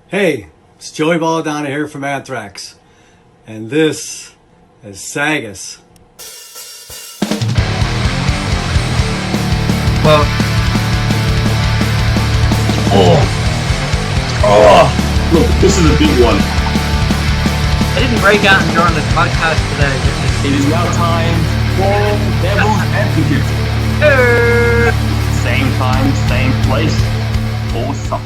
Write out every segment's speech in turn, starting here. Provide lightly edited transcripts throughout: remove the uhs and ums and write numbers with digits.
Hey, it's Joey Balladonna here from Anthrax, and this is SAGAS. Well, look, this is a big one. I didn't break out and join the podcast today. It is now time for Devil's Advocate. Same time, same place, awesome.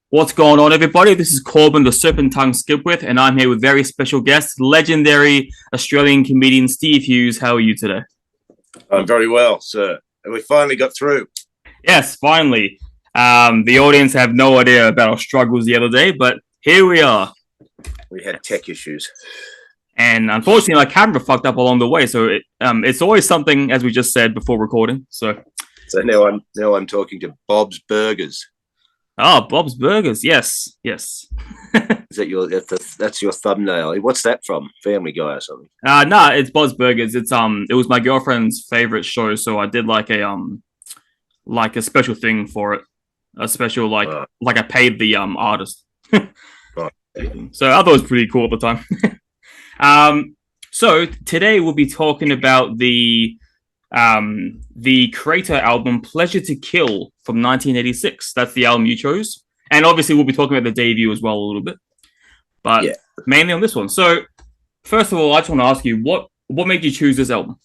What's going on, everybody? This is Corbin, the Serpent Tongue Skipwith, and I'm here with very special guest, legendary Australian comedian Steve Hughes. How are you today? I'm very well, sir. And we finally got through. Yes, finally. The audience have no idea about our struggles the other day, but here we are. We had tech issues. And unfortunately, my camera fucked up along the way, so it's always something, as we just said before recording. So now I'm talking to Bob's Burgers. Oh, Bob's Burgers. Yes. Is that that's your thumbnail? What's that from? Family Guy or something? No, it's Bob's Burgers. It was my girlfriend's favorite show, so I did like a special thing for it. A special like I paid the artist. So I thought it was pretty cool at the time. So today we'll be talking about the Kreator album Pleasure to Kill from 1986. That's the album you chose. And obviously we'll be talking about the debut as well a little bit. But mainly on this one. So first of all, I just want to ask you, what made you choose this album?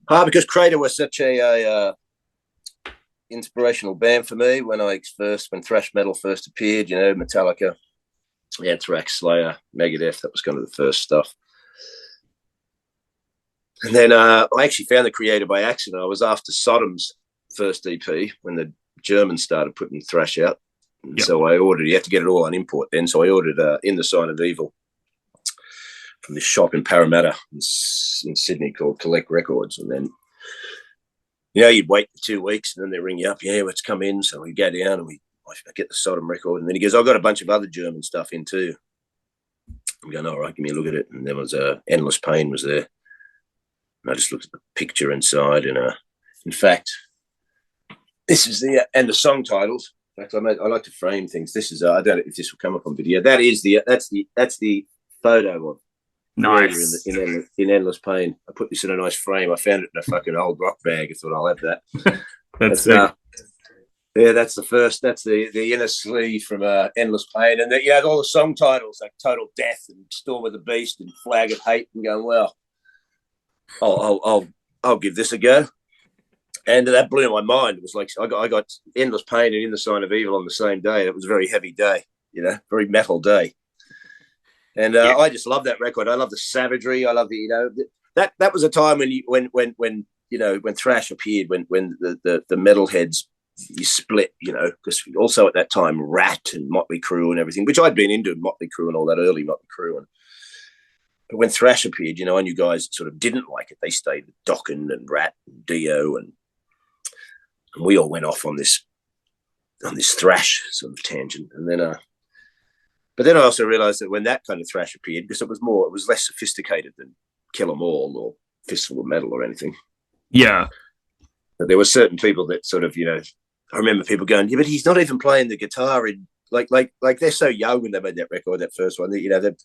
Because Kreator was such a inspirational band for me when Thrash Metal first appeared, Metallica, Anthrax, Slayer, Megadeth, that was kind of the first stuff. And then I actually found the Kreator by accident. I was after Sodom's first EP when the Germans started putting thrash out. And so I ordered, you have to get it all on import then. So I ordered In the Sign of Evil from this shop in Parramatta in Sydney called Collect Records. And then, you'd wait for 2 weeks and then they ring you up. Yeah, let's come in. So we go down and I get the Sodom record. And then he goes, I've got a bunch of other German stuff in too. I'm going, all right, give me a look at it. And there was Endless Pain was there. And I just looked at the picture inside, and in fact, this is the song titles. In fact, I like to frame things. This is I don't know if this will come up on video. That's the photo of Nice in Endless Pain. I put this in a nice frame. I found it in a fucking old rock bag. I thought I'll have that. That's sick. That's the first. That's the inner sleeve from Endless Pain, and all the song titles like Total Death and Storm of the Beast and Flag of Hate, and going well. I'll give this a go, and that blew my mind. It was like I got Endless Pain and In the Sign of Evil on the same day. It was a very heavy day, very metal day, and I just love that record. I love the savagery. I love that was a time when thrash appeared, when the metalheads split, because also at that time Rat and Motley Crue and everything, which I'd been into Motley Crue and all that early Motley Crue. But when thrash appeared, I knew guys sort of didn't like it. They stayed with Dokken and Rat and Dio, and we all went off on this thrash sort of tangent. And then, but then I also realised that when that kind of thrash appeared, because it was less sophisticated than Kill 'Em All or Fistful of Metal or anything. Yeah, but there were certain people that sort of, I remember people going, yeah, but he's not even playing the guitar in. Like they're so young when they made that record, that first one.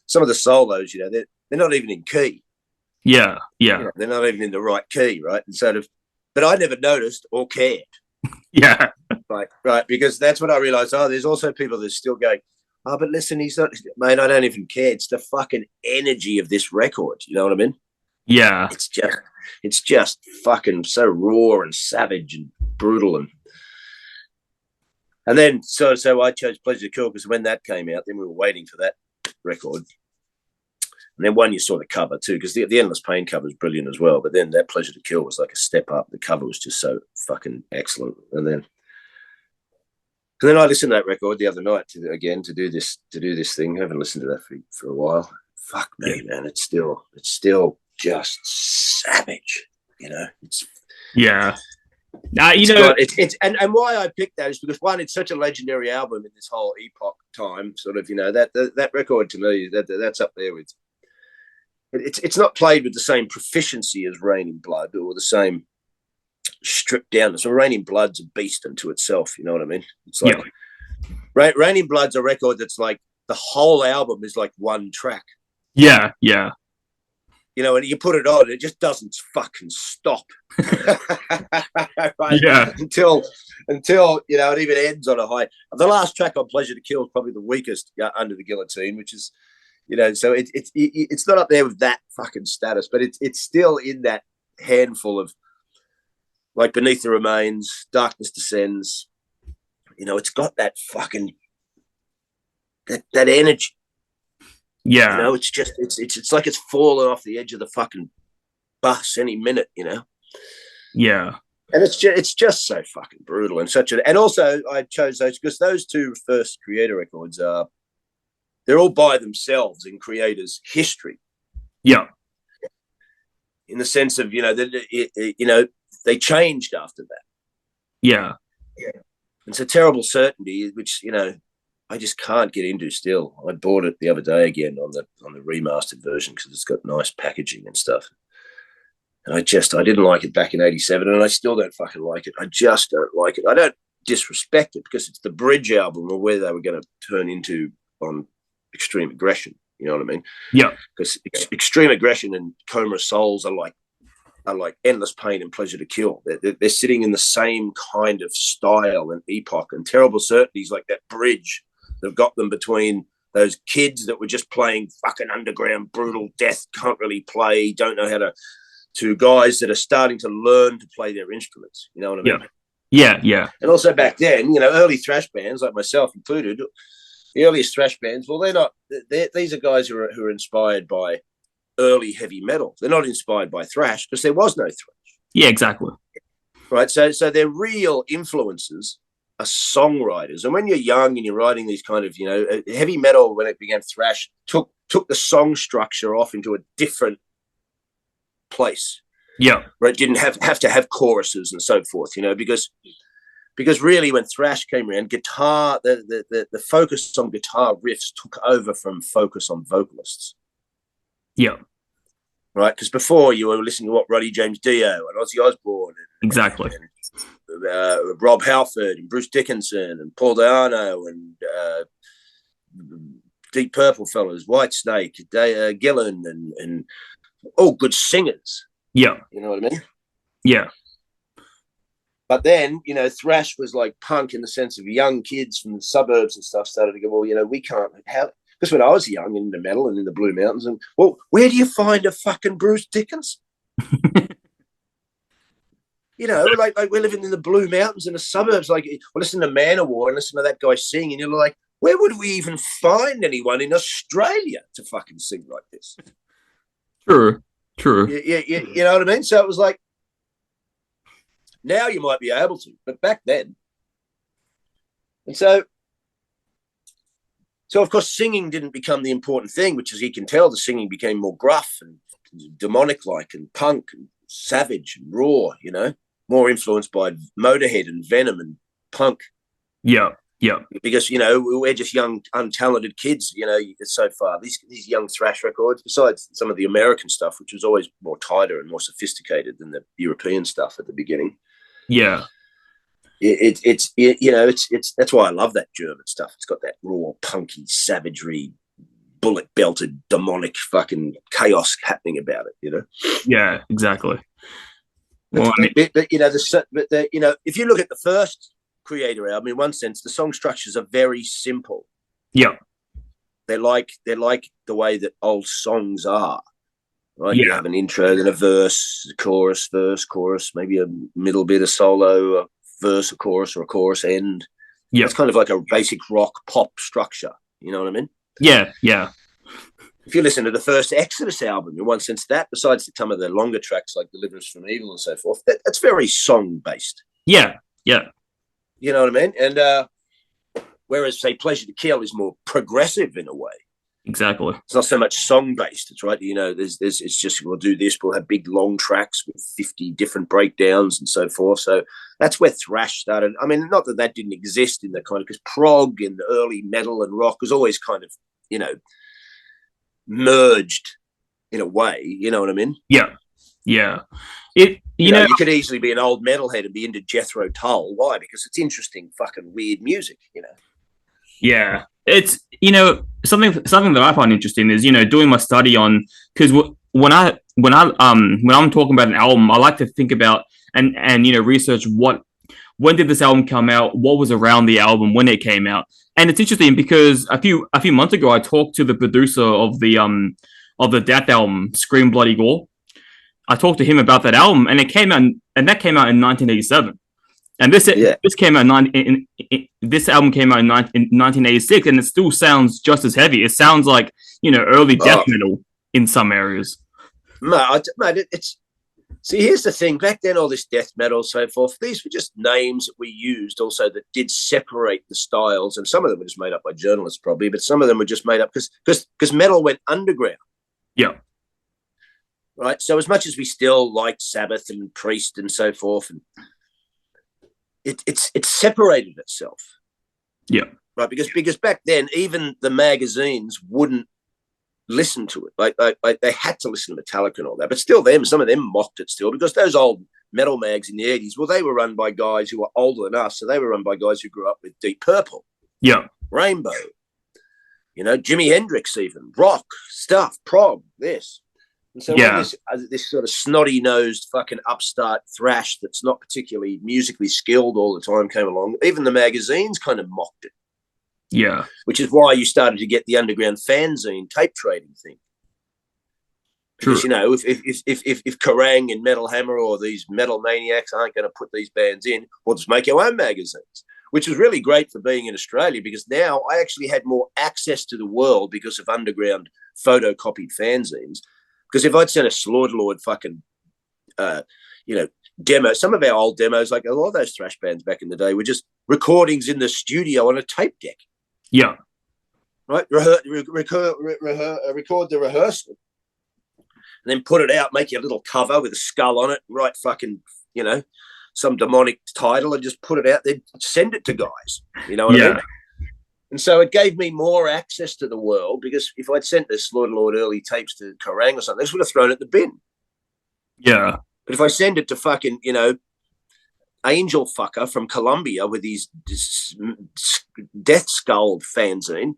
Some of the solos, they're not even in key. Yeah. They're not even in the right key, right? And sort of, but I never noticed or cared. Yeah, right, because that's when I realized. There's also people that are still going, but listen, he's not, mate. I don't even care. It's the fucking energy of this record. You know what I mean? Yeah. It's just fucking so raw and savage and brutal And then, so I chose Pleasure to Kill because when that came out, then we were waiting for that record. And then you saw the cover too, because the Endless Pain cover is brilliant as well. But then that Pleasure to Kill was like a step up. The cover was just so fucking excellent. And then I listened to that record the other night to do this thing. I haven't listened to that for a while. Fuck me, man. It's still just savage. And why I picked that is because one, it's such a legendary album in this whole epoch time. Sort of, that record to me, that's up there with. It's not played with the same proficiency as Rain in Blood or the same stripped down. So Rain in Blood's a beast unto itself. You know what I mean? It's like Rain in Blood's a record that's like the whole album is like one track. Yeah, yeah. You know, and you put it on, it just doesn't fucking stop. Right? Yeah. Until you know it even ends on a high. The last track on Pleasure to Kill is probably the weakest, Under the Guillotine, which is, you know, so it's not up there with that fucking status, but it's still in that handful of, like, Beneath the Remains, Darkness Descends. You know, it's got that fucking that energy. Yeah. You know, it's like it's falling off the edge of the fucking bus any minute, you know. Yeah. And it's just so fucking brutal and and also I chose those because those two first Kreator records they're all by themselves in Kreator's history. Yeah. In the sense of, you know, that they changed after that. Yeah. It's a Terrible Certainty, which, you know, I just can't get into still. I bought it the other day again on the remastered version because it's got nice packaging and stuff. And I didn't like it back in '87, and I still don't fucking like it. I just don't like it. I don't disrespect it because it's the Bridge album or where they were going to turn into on Extreme Aggression. You know what I mean? Yeah. Because Extreme Aggression and Coma of Souls are like Endless Pain and Pleasure to Kill. They're sitting in the same kind of style and epoch. And Terrible Certainties, like that bridge, they've got them between those kids that were just playing fucking underground brutal death, can't really play, don't know how to guys that are starting to learn to play their instruments. You know what I mean? Yeah, yeah. And also back then, you know, early thrash bands, like myself included, the earliest thrash bands, well, these are guys who are inspired by early heavy metal. They're not inspired by thrash because there was no thrash. Yeah, exactly. Right. So their real influences are songwriters. And when you're young and you're writing these kind of, you know, heavy metal, when it began, thrash took the song structure off into a different place. Yeah. Where it didn't have to have choruses and so forth, you know, because really when thrash came around, guitar, the focus on guitar riffs took over from focus on vocalists. Yeah. Right, because before you were listening to what Roddy James Dio and Ozzy Osbourne Exactly. and Rob Halford and Bruce Dickinson and Paul Di'Anno and Deep Purple fellas, Whitesnake, Gillan and all good singers. Yeah. You know what I mean? Yeah. But then, you know, thrash was like punk in the sense of young kids from the suburbs and stuff started to go, well, you know, we can't have. Because when I was young in the metal and in the Blue Mountains, and well, where do you find a fucking Bruce Dickinson? You know, like we're living in the Blue Mountains in the suburbs. Like, well, listen to Manowar and listen to that guy sing, and you're like, where would we even find anyone in Australia to fucking sing like this? True. You know what I mean? So it was like, now you might be able to, but back then, and so of course, singing didn't become the important thing, which, as you can tell, the singing became more gruff and demonic-like and punk and savage and raw, you know, more influenced by Motorhead and Venom and punk. Yeah, yeah. Because, you know, we're just young, untalented kids, you know, so far. These young thrash records, besides some of the American stuff, which was always more tighter and more sophisticated than the European stuff at the beginning. Yeah. It's you know, it's that's why I love that German stuff. It's got that raw, punky savagery, bullet belted, demonic fucking chaos happening about it. You know. Yeah, exactly. Well, but you know, you know, if you look at the first Kreator album, in one sense, the song structures are very simple. Yeah. They're like the way that old songs are. Right. Yeah. You have an intro, then a verse, a chorus, maybe a middle bit of solo. Verse, a chorus, or a chorus end. Yeah, it's kind of like a basic rock pop structure. You know what I mean? Yeah, yeah. If you listen to the first Exodus album, in one sense, that besides some of the longer tracks like Deliverance from Evil and so forth, that's very song based. Yeah, yeah. You know what I mean? And whereas, say, Pleasure to Kill is more progressive in a way. Exactly. It's not so much song based. It's right. You know, it's just, we'll do this. We'll have big long tracks with 50 different breakdowns and so forth. So that's where thrash started. I mean, not that didn't exist in the kind of, because prog and early metal and rock was always kind of, you know, merged in a way. You know what I mean? Yeah. Yeah. You know, you could easily be an old metalhead and be into Jethro Tull. Why? Because it's interesting, fucking weird music, you know? Yeah, it's something that I find interesting is doing my study on, because when I'm talking about an album, I like to think about and research when did this album come out, what was around the album when it came out. And it's interesting because a few months ago I talked to the producer of the Death album, Scream Bloody Gore. I talked to him about that album, and that came out in 1987. And this came out this album came out in 1986, and it still sounds just as heavy. It sounds like early death metal in some areas. Mate, see, here's the thing. Back then, all this death metal, so forth, these were just names that we used also that did separate the styles, and some of them were just made up by journalists probably, but some of them were just made up because metal went underground. Yeah. Right. So as much as we still liked Sabbath and Priest and so forth, and it separated itself. Yeah. Right. Because back then, even the magazines wouldn't listen to it. Like they had to listen to Metallica and all that. But still, some of them mocked it still, because those old metal mags in the 80s, well, they were run by guys who were older than us. So they were run by guys who grew up with Deep Purple. Yeah. Rainbow. Jimi Hendrix, even rock stuff, prog, this. And so when this sort of snotty-nosed fucking upstart thrash that's not particularly musically skilled all the time came along, even the magazines kind of mocked it. Yeah. Which is why you started to get the underground fanzine tape trading thing. True. Because, if Kerrang and Metal Hammer or these metal maniacs aren't going to put these bands in, we'll just make our own magazines, which was really great for being in Australia, because now I actually had more access to the world because of underground photocopied fanzines. Because if I'd sent a Slaughterlord fucking, demo, some of our old demos, like a lot of those thrash bands back in the day, were just recordings in the studio on a tape deck. Yeah. Right? Record the rehearsal, and then put it out, make you a little cover with a skull on it, write fucking, some demonic title, and just put it out there, send it to guys. You know what I mean? And so it gave me more access to the world, because if I'd sent the Slaughterlord early tapes to Kerrang or something, they would have thrown it in the bin. Yeah. But if I send it to fucking, Angel Fucker from Colombia with his Death Skull fanzine,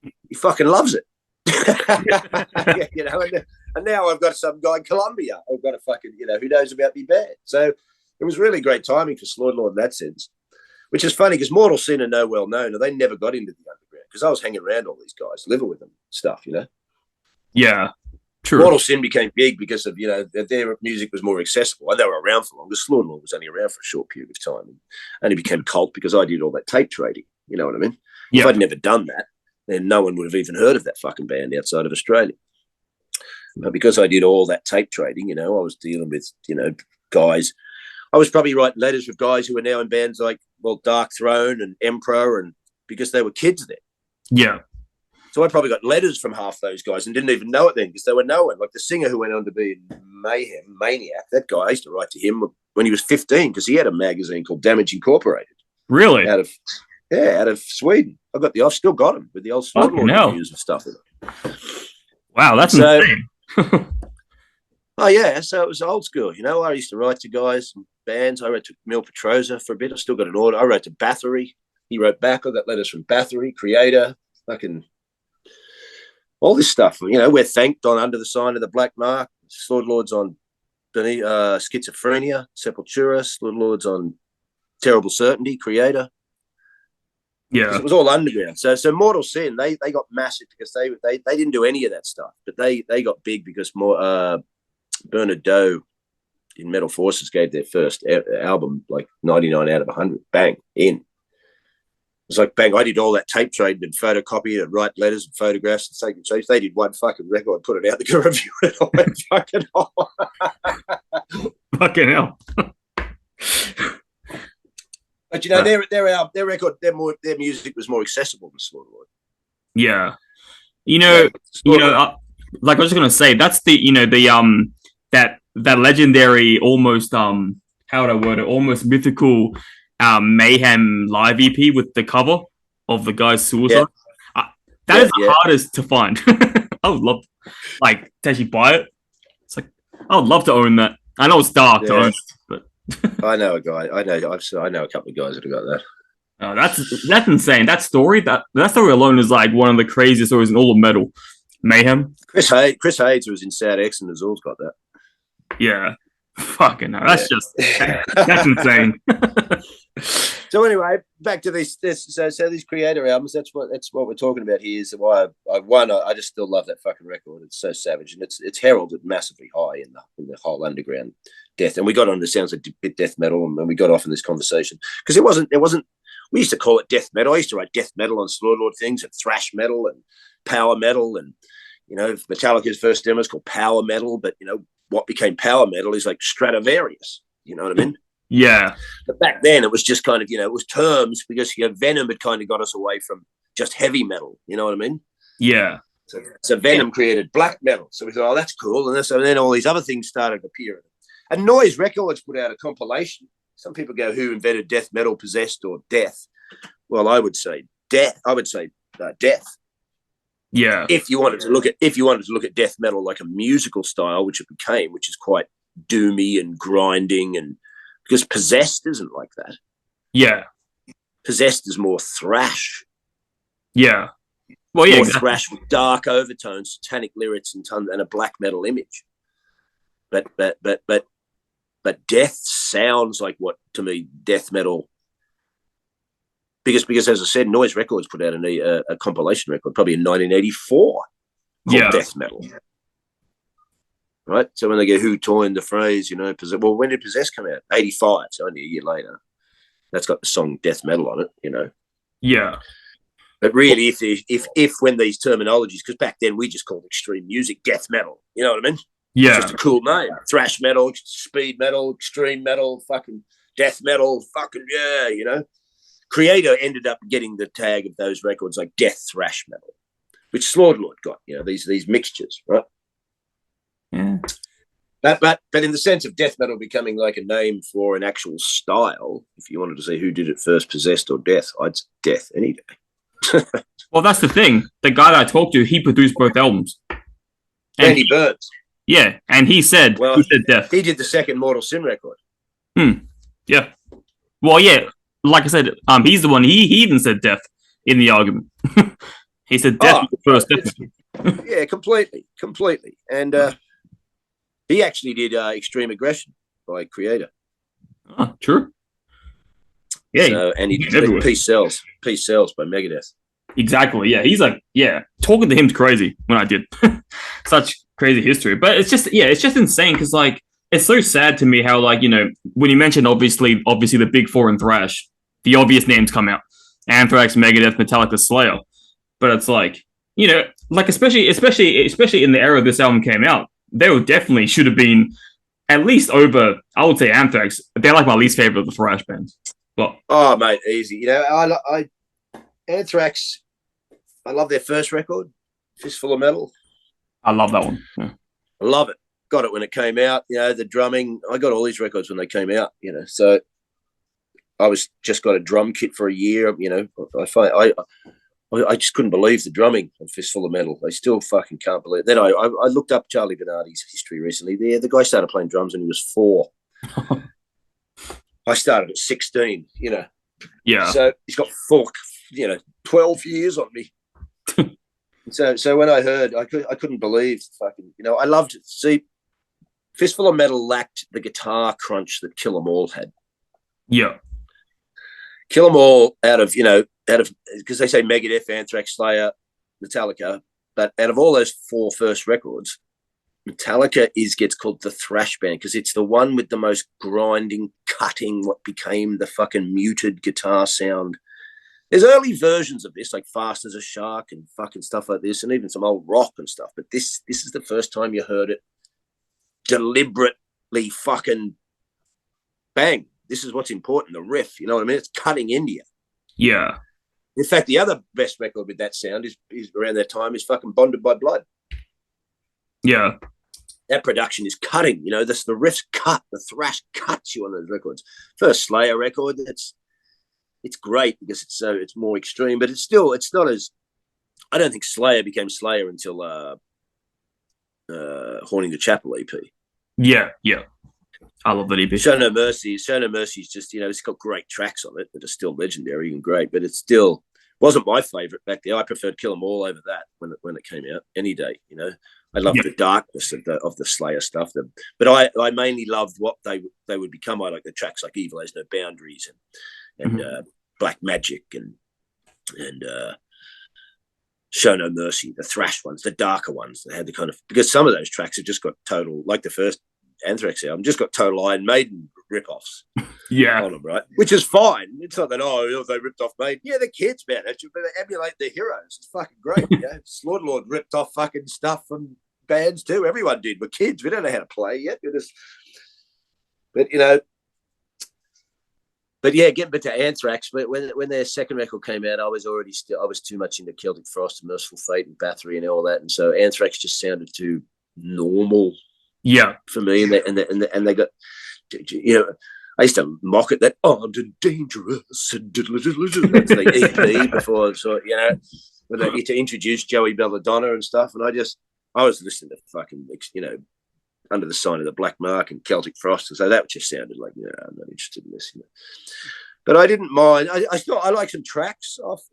he fucking loves it. And now I've got some guy in Colombia. I've got a fucking, who knows about me band. So it was really great timing for Slaughterlord in that sense. Which is funny, because Mortal Sin are no well known, and they never got into the underground, because I was hanging around all these guys, living with them, stuff, Yeah, true. Mortal Sin became big because of, their music was more accessible, and they were around for long. The Slaughterlord was only around for a short period of time, and only became cult because I did all that tape trading. You know what I mean? Yeah. If I'd never done that, then no one would have even heard of that fucking band outside of Australia. But because I did all that tape trading, I was dealing with, guys. I was probably writing letters with guys who are now in bands like, Dark Throne and Emperor, and because they were kids then. Yeah. So I probably got letters from half those guys and didn't even know it then, because they were no one. Like the singer who went on to be Mayhem, Maniac, that guy, I used to write to him when he was 15, because he had a magazine called Damage Incorporated. Really? Out of Sweden. I've still got him with the old Slaughterlord reviews and stuff in it. Wow, that's insane. Oh, yeah. So it was old school. I used to write to guys and bands. I wrote to Mil Petrosa for a bit. I still got an order. I wrote to Bathory. He wrote back. I got letters from Bathory, Kreator, fucking all this stuff. We're thanked on Under the Sign of the Black Mark. Slaughterlord's on Schizophrenia, Sepultura. Slaughterlord's on Terrible Certainty, Kreator. Yeah. It was all underground. So Mortal Sin, they got massive because they didn't do any of that stuff. But they got big because Bernard Doe in Metal Forces gave their first album like 99 out of 100. Bang, in. It's like, bang, I did all that tape trading and photocopy and write letters and photographs and take and so they did one fucking record, put it out, they could review it. I went, fucking hell. Fucking hell. But their record, their music was more accessible than Slaughterlord. Yeah. Like I was just gonna say, that's that legendary, almost how would I word it, almost mythical Mayhem live EP with the cover of the guy's suicide. That is the hardest to find. I would love to actually buy it. It's like I would love to own that. I know it's dark to own, but I know a guy. I know a couple of guys that have got that. That's insane. That story alone is like one of the craziest stories in all of metal. Mayhem. Chris Hayes was in Sad X and Azul's got that. Yeah. Fucking hell. That's insane. So anyway, back to this. So these Kreator albums. That's what we're talking about here. Is why I just still love that fucking record. It's so savage, and it's heralded massively high in the whole underground death. And we got on the sounds like bit death metal, and we got off in this conversation because it wasn't. We used to call it death metal. I used to write death metal on Slaughterlord things, and thrash metal, and power metal, and Metallica's first demo is called power metal. But what became power metal is like Stradivarius. You know what I mean? Yeah. But back then it was just kind of, it was terms because Venom had kind of got us away from just heavy metal. You know what I mean? Yeah. So Venom created black metal. So we thought, oh, that's cool. And then all these other things started appearing. And Noise Records put out a compilation. Some people go, who invented death metal, Possessed or Death? Well, I would say Death. Death. Yeah. If you wanted to look at death metal like a musical style, which it became, which is quite doomy and grinding, and because Possessed isn't like that. Yeah. Possessed is more thrash. Yeah. Well, yeah, more thrash with dark overtones, satanic lyrics, and a black metal image. But death sounds like what to me death metal. Because as I said, Noise Records put out a compilation record probably in 1984 called Death Metal. Right? So when they go, who coined the phrase, well, when did Possess come out? 85, so only a year later. That's got the song Death Metal on it, Yeah. But really, if when these terminologies, because back then we just called extreme music death metal, you know what I mean? Yeah. It's just a cool name. Thrash metal, speed metal, extreme metal, fucking death metal, fucking, yeah, Kreator ended up getting the tag of those records like death thrash metal, which Slaughterlord got, these mixtures, right? Yeah. But in the sense of death metal becoming like a name for an actual style, if you wanted to say who did it first, Possessed or Death, I'd say Death any day. Well, that's the thing. The guy that I talked to, he produced both albums. Andy Burns. Yeah, and he said Death. He did the second Mortal Sin record. Yeah. Well, yeah. Like I said, he's the one. He even said Death in the argument. He said Death was the first. Definitely. Yeah, completely. And he actually did Extreme Aggression by Kreator. Oh, true. Yeah. So, and he did Peace Sells by Megadeth. Exactly. Yeah. He's like, talking to him's crazy when I did. Such crazy history. But it's just insane because, like, it's so sad to me how, like, when you mentioned obviously the big four in thrash, the obvious names come out. Anthrax, Megadeth, Metallica, Slayer. But it's like, like especially in the era this album came out, they definitely should have been at least over, I would say Anthrax. They're like my least favorite of the thrash bands. But oh mate, easy. I Anthrax, I love their first record, Fistful of Metal. I love that one. Yeah. I love it. Got it when it came out. The drumming. I got all these records when they came out. So I was just got a drum kit for a year. I just couldn't believe the drumming on Fistful of Metal. I still fucking can't believe it. Then I looked up Charlie Bernardi's history recently. The guy started playing drums when he was 4. I started at 16. Yeah. So he's got 12 years on me. So when I heard, I couldn't believe fucking. I loved it. See, Fistful of Metal lacked the guitar crunch that Kill 'Em All had. Yeah. Kill 'Em All out of because they say Megadeth, Anthrax, Slayer, Metallica, but out of all those 4 first records, Metallica gets called the thrash band because it's the one with the most grinding, cutting, what became the fucking muted guitar sound. There's early versions of this, like Fast as a Shark and fucking stuff like this, and even some old rock and stuff. But this is the first time you heard it deliberately fucking bang. This is what's important, the riff. You know what I mean? It's cutting into you. Yeah. In fact, the other best record with that sound is around that time is fucking Bonded by Blood. Yeah. That production is cutting. The riffs cut, the thrash cuts you on those records. First Slayer record, it's great because it's more extreme, but it's not as. I don't think Slayer became Slayer until Haunting the Chapel EP. Yeah. I love that EP. Show No Mercy. Show No Mercy is just, it's got great tracks on it that are still legendary and great, but it still wasn't my favorite back there. I preferred Kill 'Em All over that when it came out any day. I loved the darkness of the Slayer stuff. But I mainly loved what they would become. I like the tracks like Evil Has No Boundaries and Black Magic and Show No Mercy, the thrash ones, the darker ones. They had the kind of, because some of those tracks have just got total, like the first Anthrax album, just got total Iron Maiden rip-offs on them, right? Which is fine. It's not that, they ripped off Maiden. Yeah, the kids, man. They emulate their heroes. It's fucking great. Slaughter Lord ripped off fucking stuff from bands too. Everyone did. We're kids. We don't know how to play yet. But getting back to Anthrax, when their second record came out, I was too much into Celtic Frost and Merciful Fate and Bathory and all that, and so Anthrax just sounded too normal. Yeah, for me, and they got, I used to mock it that armed and dangerous, and that's the EP before, when they get to introduce Joey Belladonna and stuff, and I was listening to fucking, Under the Sign of the Black Mark and Celtic Frost, and so that just sounded like, I'm not interested in this, But I didn't mind. I like some tracks off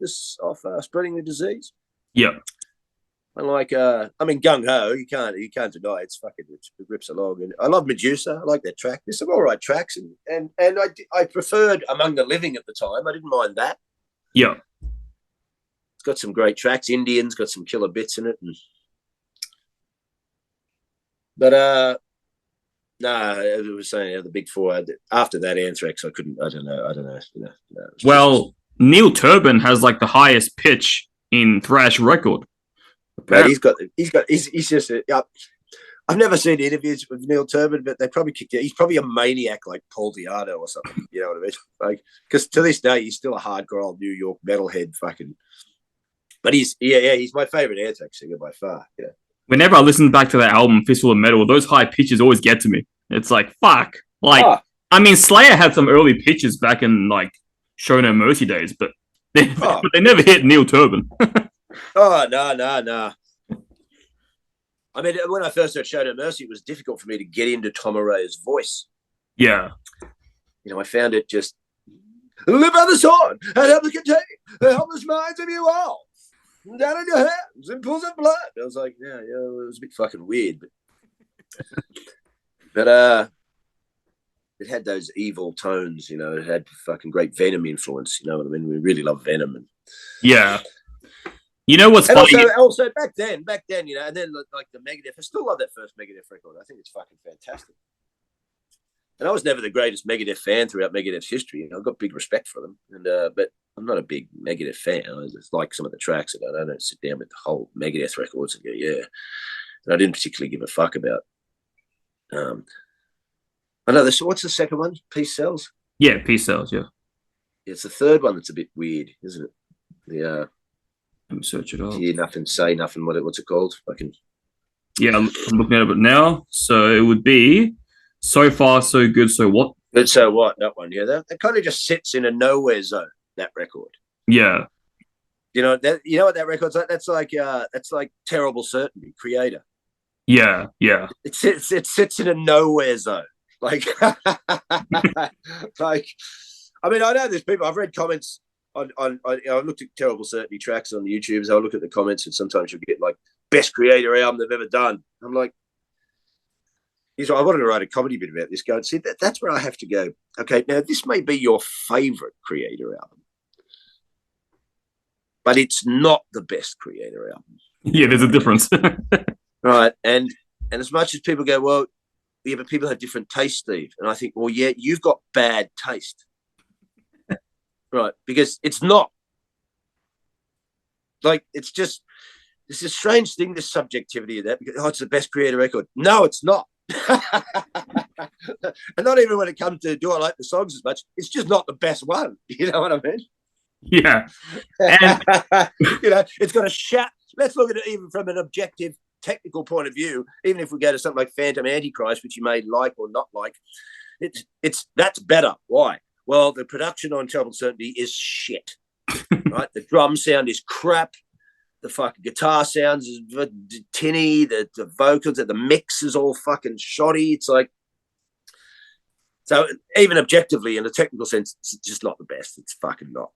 Spreading the Disease. Yeah. I like, Gung Ho. You can't deny it rips along. And I love Medusa. I like that track. There's some all right tracks, and I preferred Among the Living at the time. I didn't mind that. Yeah, it's got some great tracks. Indians got some killer bits in it, but as I was saying, the big four. After that, Anthrax, I couldn't. I don't know. Well, Neil Turbin has like the highest pitch in thrash record. But he's just I've never seen interviews with Neil Turbin, but they probably kicked out. He's probably a maniac like Paul Di'Anno or something. You know what I mean? Like, because to this day he's still a hardcore old New York metalhead fucking. But he's my favorite Anthrax singer by far. Yeah. Whenever I listen back to that album, Fistful of Metal, those high pitches always get to me. It's like fuck. Like, Slayer had some early pitches back in like Show No Mercy days, but they never hit Neil Turbin. No. I mean, when I first heard Show No Mercy, it was difficult for me to get into Tom Aray's voice. Yeah. I found it just, live by the sword and help us contain the helpless minds of you all. Down on your hands and pools of blood. I was like, it was a bit fucking weird. But it had those evil tones, it had fucking great Venom influence, you know what I mean? We really love Venom. Yeah. You know what's funny? And also back then, and then like the Megadeth, I still love that first Megadeth record. I think it's fucking fantastic. And I was never the greatest Megadeth fan throughout Megadeth's history. I've got big respect for them, but I'm not a big Megadeth fan. I just like some of the tracks, and I don't sit down with the whole Megadeth records and go, yeah. And I didn't particularly give a fuck about. I know this. What's the second one? Peace Cells. Yeah, Peace Cells. Yeah. It's the third one that's a bit weird, isn't it? The let me search it up. Hear nothing, say nothing. What's it called? Yeah, I'm looking at it now. So it would be So Far, So Good, So What? Good, So What? That one. Yeah, that kind of just sits in a nowhere zone. That record. Yeah. You know what that record's like? That's like Terrible Certainty, Kreator. Yeah, yeah. It sits in a nowhere zone. Like, like, I mean, I know there's people. I've read comments on I've looked at Terrible Certainty tracks on YouTube. So I look at the comments, and sometimes you'll get like best Kreator album they've ever done. I'm like, I wanted to write a comedy bit about this. Go and see that's where I have to go. Okay, now this may be your favorite Kreator album, but it's not the best Kreator album. Yeah, there's a difference. Right. And as much as people go, well, yeah, but people have different taste, Steve. And I think, well, yeah, you've got bad taste. Right. Because it's not. Like, it's just, it's a strange thing, this subjectivity of that. Because, it's the best Kreator record. No, it's not. And not even when it comes to do I like the songs as much, it's just not the best one. You know what I mean? Yeah. And it's got a shout. Let's look at it even from an objective technical point of view. Even if we go to something like Phantom Antichrist, which you may like or not like, that's better. Why? Well, the production on Terrible Certainty is shit. Right? The drum sound is crap. The fucking guitar sounds is tinny. The vocals, the mix is all fucking shoddy. It's like, So even objectively, in a technical sense, it's just not the best. It's fucking not.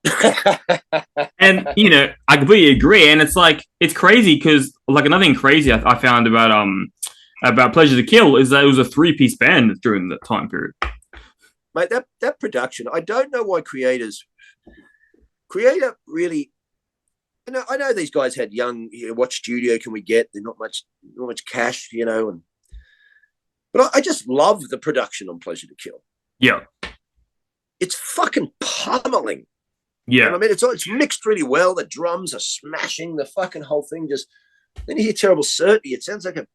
And I completely agree. And it's like it's crazy because like another thing crazy I found about Pleasure to Kill is that it was a 3-piece band during that time period. Mate, that production, I don't know why Kreator really. I know these guys had young. What studio can we get? They're not much cash, but I just love the production on Pleasure to Kill. Yeah, it's fucking pummeling. Yeah, I mean, it's mixed really well. The drums are smashing. The fucking whole thing just. Then you hear Terrible Certainty. It sounds like a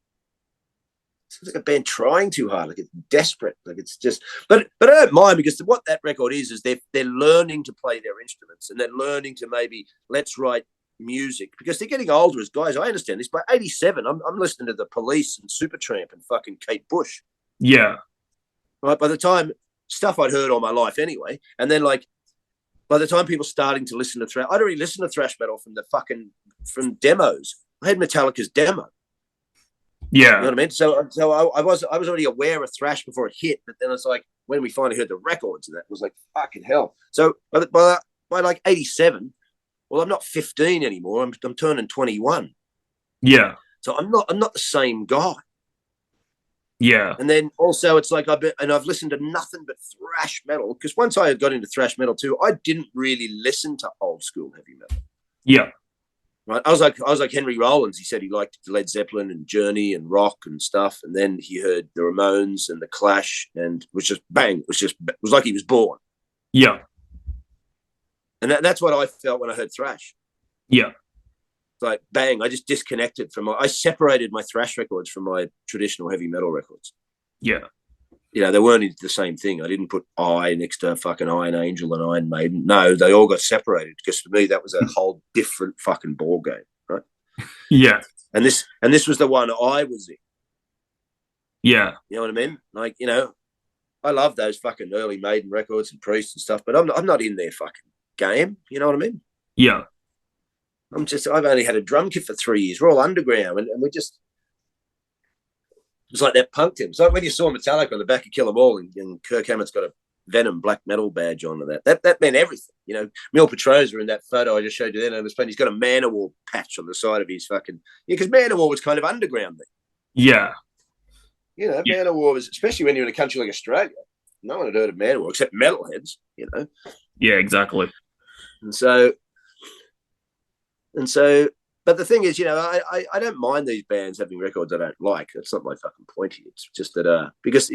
band trying too hard. Like it's desperate. Like it's just. But I don't mind because what that record is they're learning to play their instruments and they're learning to maybe let's write music because they're getting older as guys. I understand this. By 87, I'm listening to the Police and Supertramp and fucking Kate Bush. Yeah. Right. By the time stuff I'd heard all my life anyway, and then like by the time people starting to listen to thrash, I'd already listened to thrash metal from demos. I had Metallica's demo. Yeah. You know what I mean? So I was already aware of thrash before it hit, but then it's like when we finally heard the records, and that was like fucking hell. So by like 87. Well, I'm not 15 anymore. I'm turning 21. Yeah. So I'm not the same guy. Yeah. And then also it's like I've listened to nothing but thrash metal because once I had got into thrash metal too, I didn't really listen to old school heavy metal. Yeah. Right. I was like Henry Rollins. He said he liked Led Zeppelin and Journey and rock and stuff. And then he heard the Ramones and the Clash and was just bang. It was like he was born. Yeah. And that's what I felt when I heard thrash. Yeah. It's like, bang, I just disconnected I separated my thrash records from my traditional heavy metal records. Yeah. They weren't the same thing. I didn't put I next to fucking Iron Angel and Iron Maiden. No, they all got separated because to me that was a whole different fucking ball game, right? Yeah. And this was the one I was in. Yeah. You know what I mean? Like, I love those fucking early Maiden records and Priest and stuff, but I'm not in their fucking game. You know what I mean? Yeah. I've only had a drum kit for 3 years. We're all underground and we just, it was like that punked him. It's like when you saw Metallica on the back of Kill 'Em All and Kirk Hammett's got a Venom black metal badge on that meant everything. Mil Petrosa in that photo I just showed you then, and he's got a Manowar patch on the side of his fucking, because Manowar was kind of underground then. Yeah. Manowar was, especially when you're in a country like Australia, no one had heard of Manowar except metalheads, Yeah, exactly. And so, but the thing is, I don't mind these bands having records I don't like. That's not my fucking point here. It's just that, because,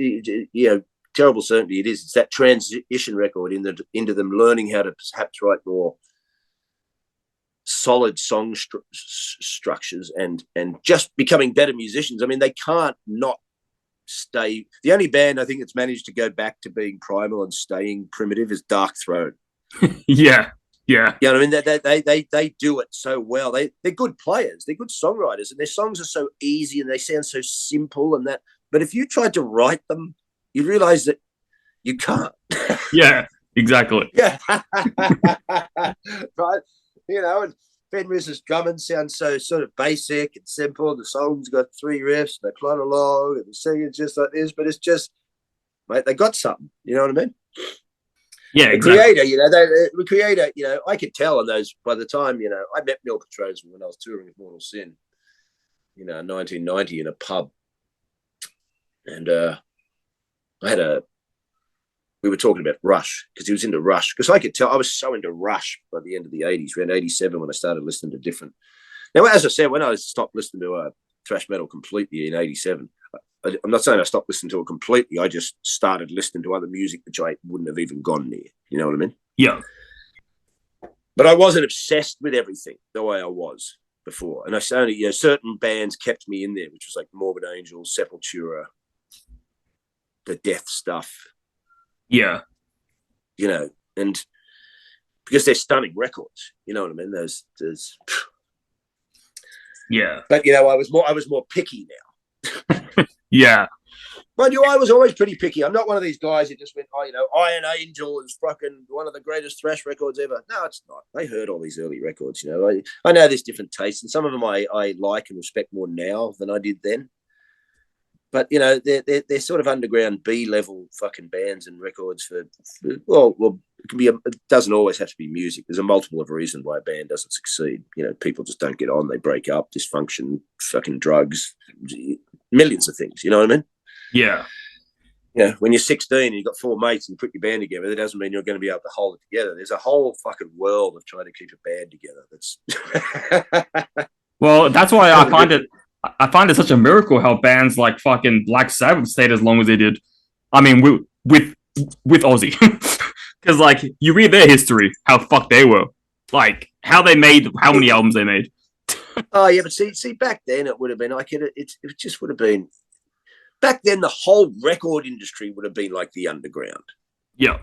Terrible Certainty, it's that transition record into them learning how to perhaps write more solid song structures and just becoming better musicians. I mean, they can't not stay. The only band I think that's managed to go back to being primal and staying primitive is Dark Throne. Yeah. Yeah. You know what I mean? They do it so well. They're good players. They're good songwriters, and their songs are so easy and they sound so simple and that. But if you tried to write them, you realize that you can't. Yeah, exactly. Yeah. Right. And Fenris's drumming sounds so sort of basic and simple. The song's got 3 riffs, they plod along, and the singing's just like this, but it's just, mate, they got something. You know what I mean? Yeah, the exactly. Kreator, I could tell on those by the time, I met Mil Petrosa when I was touring with Mortal Sin, 1990 in a pub. And we were talking about Rush because he was into Rush. Because I could tell I was so into Rush by the end of the 80s, around 87 when I started listening to different. Now, as I said, when I stopped listening to thrash metal completely in 87, I'm not saying I stopped listening to it completely. I just started listening to other music which I wouldn't have even gone near. You know what I mean? Yeah. But I wasn't obsessed with everything the way I was before. And I only, certain bands kept me in there, which was like Morbid Angel, Sepultura, the Death stuff. Yeah. And because they're stunning records, you know what I mean? There's Yeah. But I was more picky now. Yeah. Mind you, I was always pretty picky. I'm not one of these guys who just went, Iron Angel is fucking one of the greatest thrash records ever. No, it's not. I heard all these early records, I know there's different tastes, and some of them I like and respect more now than I did then. but they're sort of underground B level fucking bands and records for well, it can be. It doesn't always have to be music. There's a multiple of reasons why a band doesn't succeed. People just don't get on. They break up, dysfunction, fucking drugs, millions of things. You know what I mean? Yeah. When you're 16 and you've got 4 mates and you put your band together, that doesn't mean you're going to be able to hold it together. There's a whole fucking world of trying to keep a band together. That's Well, that's why I find it such a miracle how bands like fucking Black Sabbath stayed as long as they did. I mean, with Aussie, because like you read their history, how fucked they were, like how many albums they made. Oh yeah, but see, back then it would have been like it just would have been. Back then, the whole record industry would have been like the underground. Yeah.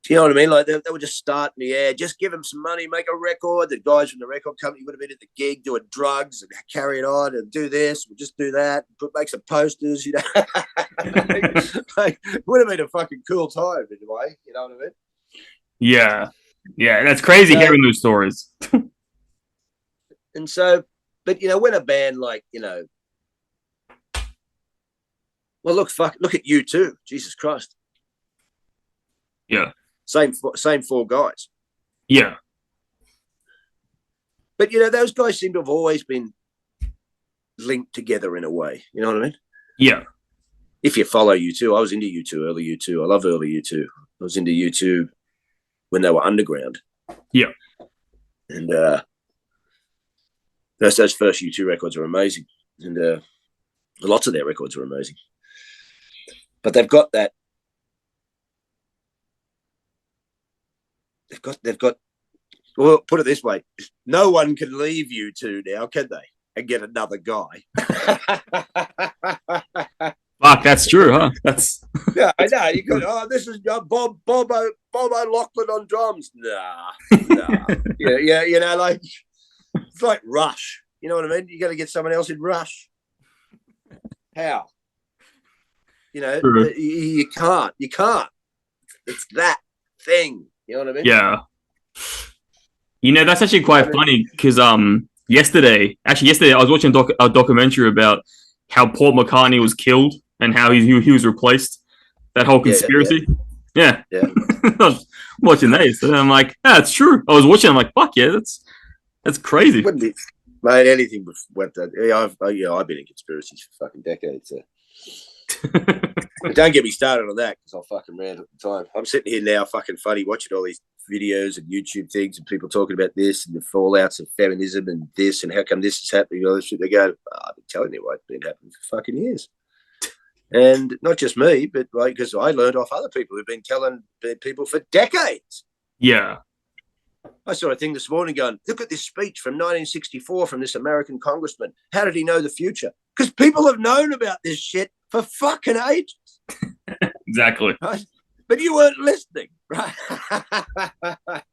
Do you know what I mean? Like they would just start in the air, just give them some money, make a record. The guys from the record company would have been at the gig doing drugs and carry it on and do this, we'll just do that, make some posters, Like, it would have been a fucking cool time in a way, you know what I mean? Yeah. Yeah, that's crazy hearing those stories. And so, but when a band like, well, look at U2, Jesus Christ. Yeah. Same 4 guys. Yeah. But, those guys seem to have always been linked together in a way. You know what I mean? Yeah. If you follow U2, I was into U2, early U2. I love early U2. I was into U2 when they were underground. Yeah. And those first U2 records are amazing. And lots of their records are amazing. But they've got that. They've got. Well, put it this way: no one can leave U2 now, can they? And get another guy. Fuck, that's true, huh? That's yeah, I know. You could. This is Bob O'Loughlin on drums. Nah. Yeah. Like it's like Rush. You know what I mean? You got to get someone else in Rush. How? You can't. It's that thing. You know what I mean? Yeah. That's actually quite funny because yesterday I was watching a documentary about how Paul McCartney was killed and how he was replaced. That whole conspiracy. Yeah. I was watching that, and I'm like, it's true. I was watching. I'm like, fuck yeah, that's crazy. Wouldn't it, mate? Anything with that. I've been in conspiracies for fucking decades. So. But don't get me started on that because I'll fucking rant at the time. I'm sitting here now fucking funny watching all these videos and YouTube things and people talking about this and the fallouts of feminism and this and how come this is happening and all this shit. They go, I've been telling you what's been happening for fucking years. And not just me, but like because I learned off other people who've been telling people for decades. Yeah. I saw a thing this morning going, look at this speech from 1964 from this American congressman. How did he know the future? Because people have known about this shit for fucking ages. Exactly. Right? But you weren't listening, right?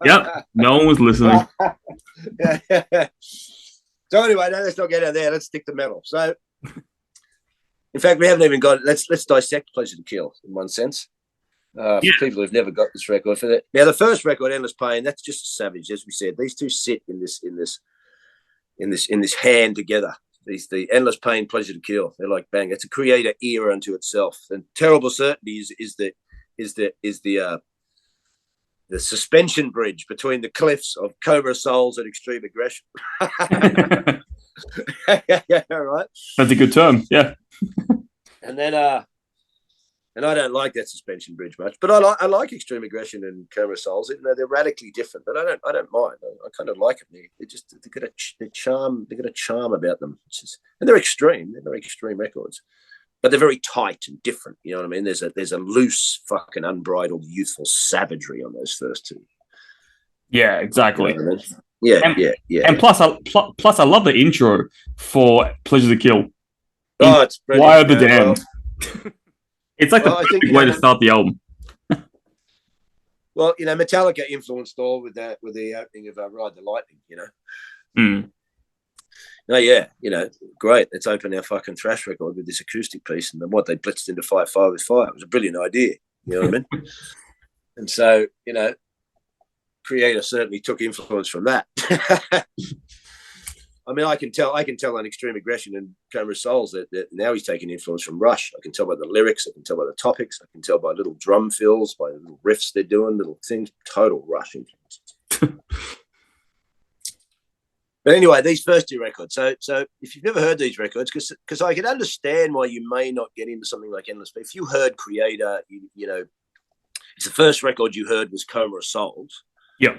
Yep. No one was listening. Yeah. So anyway, let's not get out there. Let's stick to metal. So, in fact, we haven't even got. Let's dissect Pleasure to Kill in one sense. For people who've never got this record for that. Now, the first record, Endless Pain, that's just a savage, as we said. These two sit in this hand together. The Endless Pain, Pleasure to Kill. They're like bang. It's a Kreator era unto itself. And Terrible Certainty is the suspension bridge between the cliffs of Cobra Souls and Extreme Aggression. Yeah, right. That's a good term. Yeah. And then and I don't like that suspension bridge much, but I like Extreme Aggression and Cobra Souls, even though they're radically different. But I don't mind. I kind of like them. They've got a charm. They've got a charm about them, and they're extreme. They're very extreme records, but they're very tight and different. You know what I mean? There's a loose, fucking unbridled, youthful savagery on those first two. Yeah, exactly. You know what I mean? Yeah. And plus I love the intro for Pleasure to Kill. It's brilliant. Why are the damned? It's like the perfect way to start the album. Well, Metallica influenced all with the opening of Ride the Lightning, Oh yeah, great. Let's open our fucking thrash record with this acoustic piece, and then what they blitzed into Fight Fire with Fire. It was a brilliant idea. You know what I mean? And so, Kreator certainly took influence from that. I mean, I can tell on Extreme Aggression and Coma of Souls that now he's taking influence from Rush. I can tell by the lyrics, I can tell by the topics, I can tell by little drum fills, by the little riffs they're doing, little things, total Rush influence. But anyway, these first two records. So if you've never heard these records, because I can understand why you may not get into something like Endless, but if you heard Kreator, you know, it's the first record you heard was Coma of Souls. Yeah.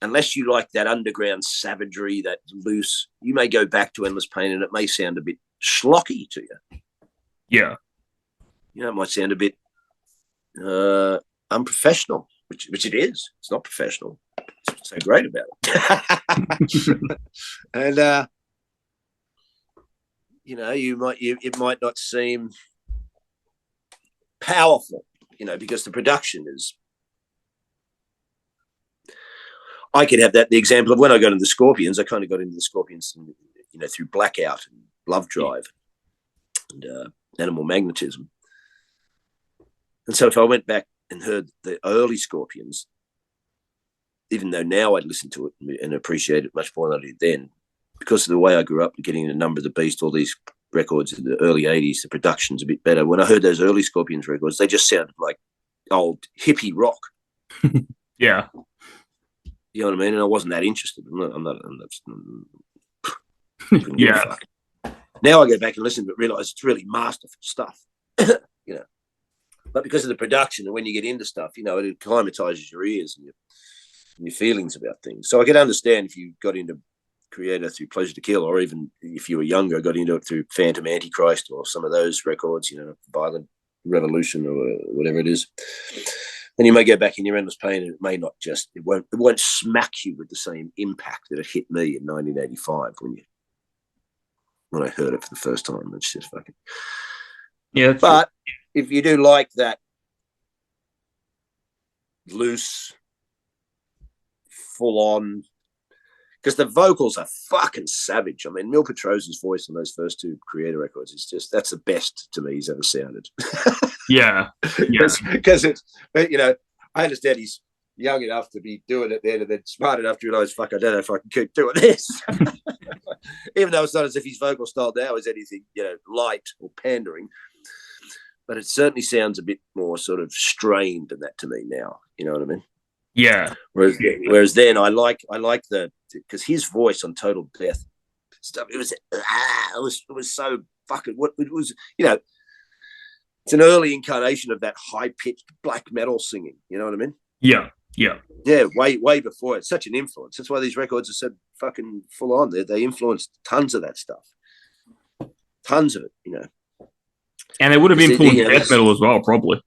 Unless you like that underground savagery, that loose, you may go back to Endless Pain and it may sound a bit schlocky to you. Yeah. You know, it might sound a bit unprofessional, which it is. It's not professional. It's what's so great about it. And, you know, it might not seem powerful, you know, because the production is. I could have that. The example of when I got into the Scorpions, I kind of got into the Scorpions, you know, through Blackout and Love Drive and Animal Magnetism. And so if I went back and heard the early Scorpions, even though now I'd listen to it and appreciate it much more than I did then, because of the way I grew up and getting into Number of the Beast, all these records in the early 80s, the production's a bit better. When I heard those early Scorpions records, they just sounded like old hippie rock. Yeah. You know what I mean? And I wasn't that interested. I'm not Yeah. Now I go back and listen to it, realize it's really masterful stuff. You know, but because of the production and when you get into stuff, you know, it acclimatizes your ears and your feelings about things. So I can understand if you got into Kreator through Pleasure to Kill, or even if you were younger, got into it through Phantom Antichrist or some of those records, you know, Violent Revolution or whatever it is. Then you may go back in your Endless Pain and it may not just, it won't smack you with the same impact that it hit me in 1985 when I heard it for the first time. It's just fucking. Yeah. But if you do like that loose, full on, because the vocals are fucking savage. I mean, Mil Petros's voice on those first two Kreator records is just, that's the best to me he's ever sounded. Yeah. Because it's, you know, I understand he's young enough to be doing it then and then smart enough to realize, fuck, I don't know if I can keep doing this. Even though it's not as if his vocal style now is anything, you know, light or pandering. But it certainly sounds a bit more sort of strained than that to me now. You know what I mean? Yeah. Whereas then I like the, because his voice on Total Death stuff, it was so fucking, what it was, you know, it's an early incarnation of that high-pitched black metal singing. You know what I mean? Yeah. Way before. It's such an influence. That's why these records are so fucking full on. They influenced tons of that stuff. Tons of it, you know. And it would have influenced death metal as well, probably.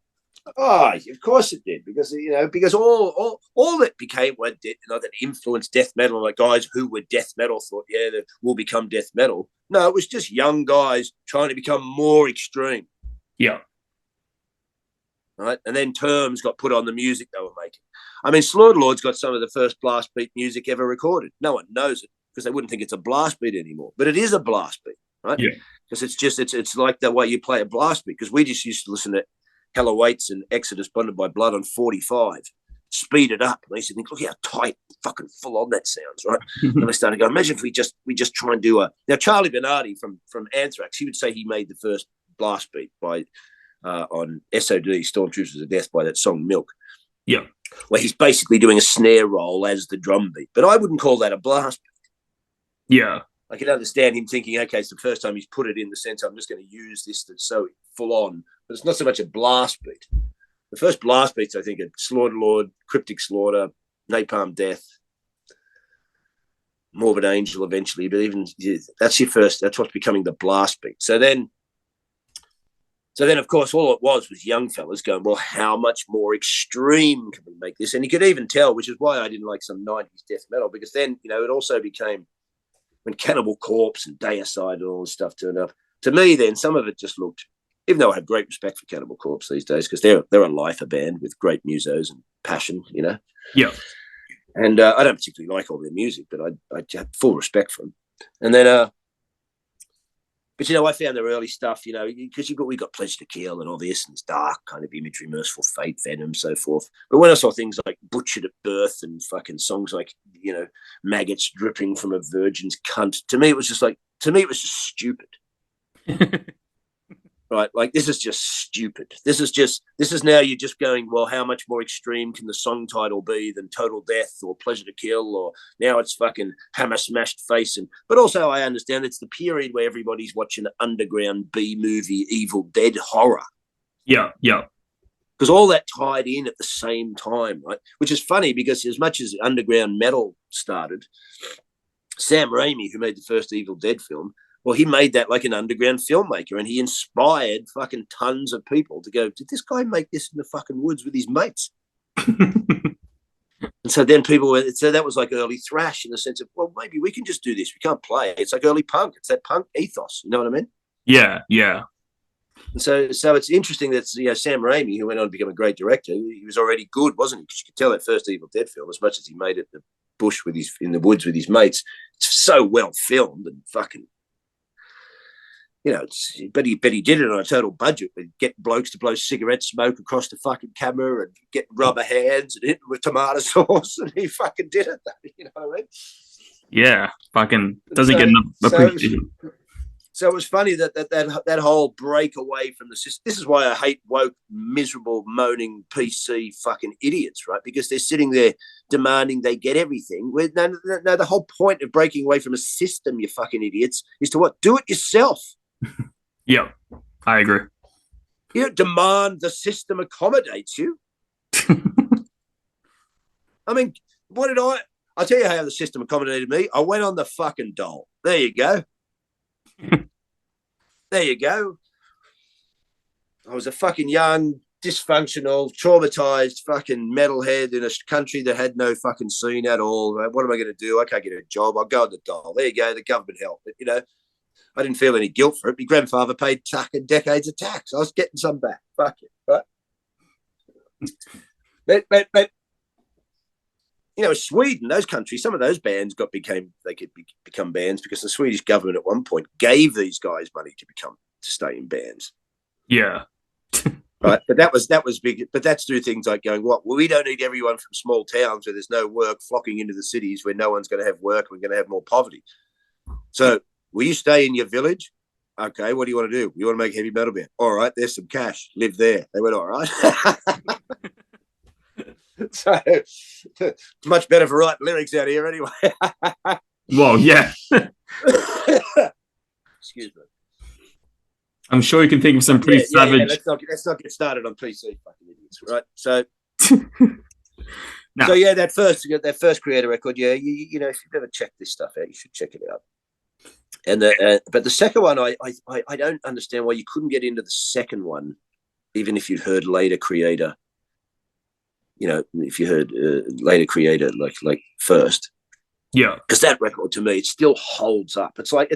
Oh, of course it did, because you know, because all that became that influenced death metal, like guys who were death metal thought, yeah, that will become death metal. No, it was just young guys trying to become more extreme. Yeah. Right, and then terms got put on the music they were making. I mean, Slaughterlord's got some of the first blast beat music ever recorded. No one knows it because they wouldn't think it's a blast beat anymore, but it is a blast beat, right? Yeah, because it's like the way you play a blast beat. Because we just used to listen to Hella Waits and Exodus Blinded by Blood on 45, speed it up. And I used to think, look how tight, fucking full on that sounds, right? And I started to go, imagine if we just try and do now Charlie Bernardi from Anthrax, he would say he made the first blast beat by. On SOD, Stormtroopers of Death, by that song Milk. Yeah. Where he's basically doing a snare roll as the drum beat. But I wouldn't call that a blast beat. Yeah. I can understand him thinking, okay, it's the first time he's put it in the sense I'm just going to use this that's so full on. But it's not so much a blast beat. The first blast beats, I think, are Slaughterlord, Cryptic Slaughter, Napalm Death, Morbid Angel eventually. But even that's what's becoming the blast beat. So then, of course, all it was young fellas going, well, how much more extreme can we make this? And you could even tell, which is why I didn't like some 90s death metal, because then, you know, it also became when Cannibal Corpse and Deicide and all this stuff turned up. To me, then, some of it just looked, even though I have great respect for Cannibal Corpse these days, because they're a lifer band with great musos and passion, you know? Yeah. And I don't particularly like all their music, but I have full respect for them. And then, But, you know, I found their early stuff, you know, because we got Pleasure to Kill and all this, and this dark kind of imagery, Merciful Fate, Venom, so forth. But when I saw things like Butchered at Birth and fucking songs like, you know, Maggots Dripping from a Virgin's Cunt, to me, it was just stupid. Right, like this is just stupid. This is now you're just going, well, how much more extreme can the song title be than Total Death or Pleasure to Kill, or now it's fucking Hammer Smashed Face. But also I understand it's the period where everybody's watching underground B movie Evil Dead horror. Yeah. Because all that tied in at the same time, right? Which is funny because as much as underground metal started, Sam Raimi, who made the first Evil Dead film, well, he made that like an underground filmmaker, and he inspired fucking tons of people to go, did this guy make this in the fucking woods with his mates? And so then people were, so that was like early thrash in the sense of, well, maybe we can just do this. We can't play. It's like early punk. It's that punk ethos. You know what I mean? Yeah. And so it's interesting that, you know, Sam Raimi, who went on to become a great director, he was already good, wasn't he? Because you could tell that first Evil Dead film, as much as he made it in the bush in the woods with his mates, it's so well filmed and fucking, you know, but he did it on a total budget. We'd get blokes to blow cigarette smoke across the fucking camera and get rubber hands and hit them with tomato sauce, and he fucking did it. You know what I mean? Yeah, fucking doesn't get enough appreciation. So it was funny that whole break away from the system. This is why I hate woke, miserable, moaning PC fucking idiots, right? Because they're sitting there demanding they get everything. No, the whole point of breaking away from a system, you fucking idiots, is to what? Do it yourself. Yeah, I agree. You don't demand the system accommodates you. I mean, I'll tell you how the system accommodated me. I went on the fucking dole. There you go. There you go. I was a fucking young, dysfunctional, traumatized fucking metalhead in a country that had no fucking scene at all. What am I going to do? I can't get a job. I'll go on the dole. There you go. The government helped. You know, I didn't feel any guilt for it. My grandfather paid decades of tax. I was getting some back. Fuck it, right? But you know, Sweden, those countries, some of those bands could become bands because the Swedish government at one point gave these guys money to stay in bands. Yeah. Right. But that was big. But that's through things like going, well, we don't need everyone from small towns where there's no work flocking into the cities where no one's going to have work. We're going to have more poverty. So will you stay in your village? Okay, what do you want to do? You want to make a heavy metal band? All right, there's some cash. Live there. They went, all right. So it's much better for writing lyrics out here anyway. Well, yeah. Excuse me. I'm sure you can think of some pretty savage. Yeah, let's not get started on PC fucking idiots, right? So, No. So yeah, that first Kreator record, yeah, you know, if you've ever checked this stuff out, you should check it out. And but the second one, I don't understand why you couldn't get into the second one, even if you'd heard later Kreator. You know, if you heard later Kreator like first, yeah, because that record to me it still holds up. It's like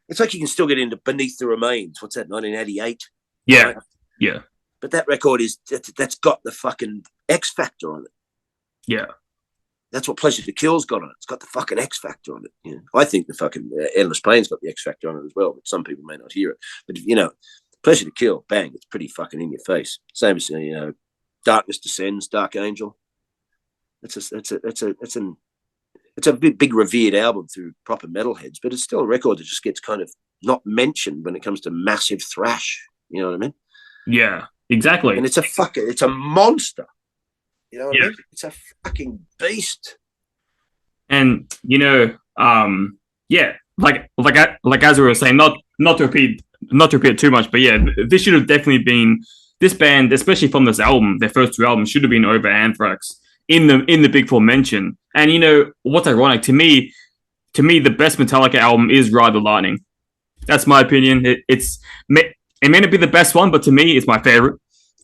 you can still get into Beneath the Remains. What's that? 1988. Yeah, right? Yeah. But that record that's got the fucking X Factor on it. Yeah. That's what Pleasure to Kill's got on it. It's got the fucking X Factor on it. You know? I think the fucking Endless Pain's got the X Factor on it as well, but some people may not hear it. But, you know, Pleasure to Kill, bang, it's pretty fucking in your face. Same as, you know, Darkness Descends, Dark Angel. It's a big revered album through proper metalheads, but it's still a record that just gets kind of not mentioned when it comes to massive thrash. You know what I mean? Yeah, exactly. And it's a monster. You know what I mean? It's a fucking beast. And you know, yeah, like as we were saying, not to repeat too much, but yeah, this should have definitely been this band, especially from this album, their first two albums, should have been over Anthrax in the Big Four mention. And you know what's ironic to me, the best Metallica album is Ride the Lightning. That's my opinion. It may not be the best one, but to me, it's my favorite.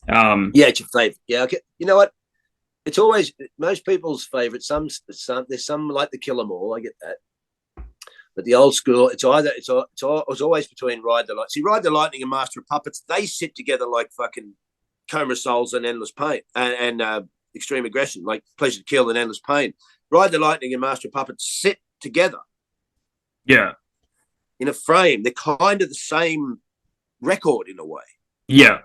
Yeah, it's your favorite. Yeah, okay. You know what? It's always most people's favorite. There's some like the Kill 'Em All. I get that, but the old school, it's always between Ride the Lightning. See, Ride the Lightning and Master of Puppets, they sit together like fucking Coma Souls and Endless Pain and Extreme Aggression, like Pleasure to Kill and Endless Pain. Ride the Lightning and Master of Puppets sit together. Yeah. in a frame. They're kind of the same record in a way. Yeah.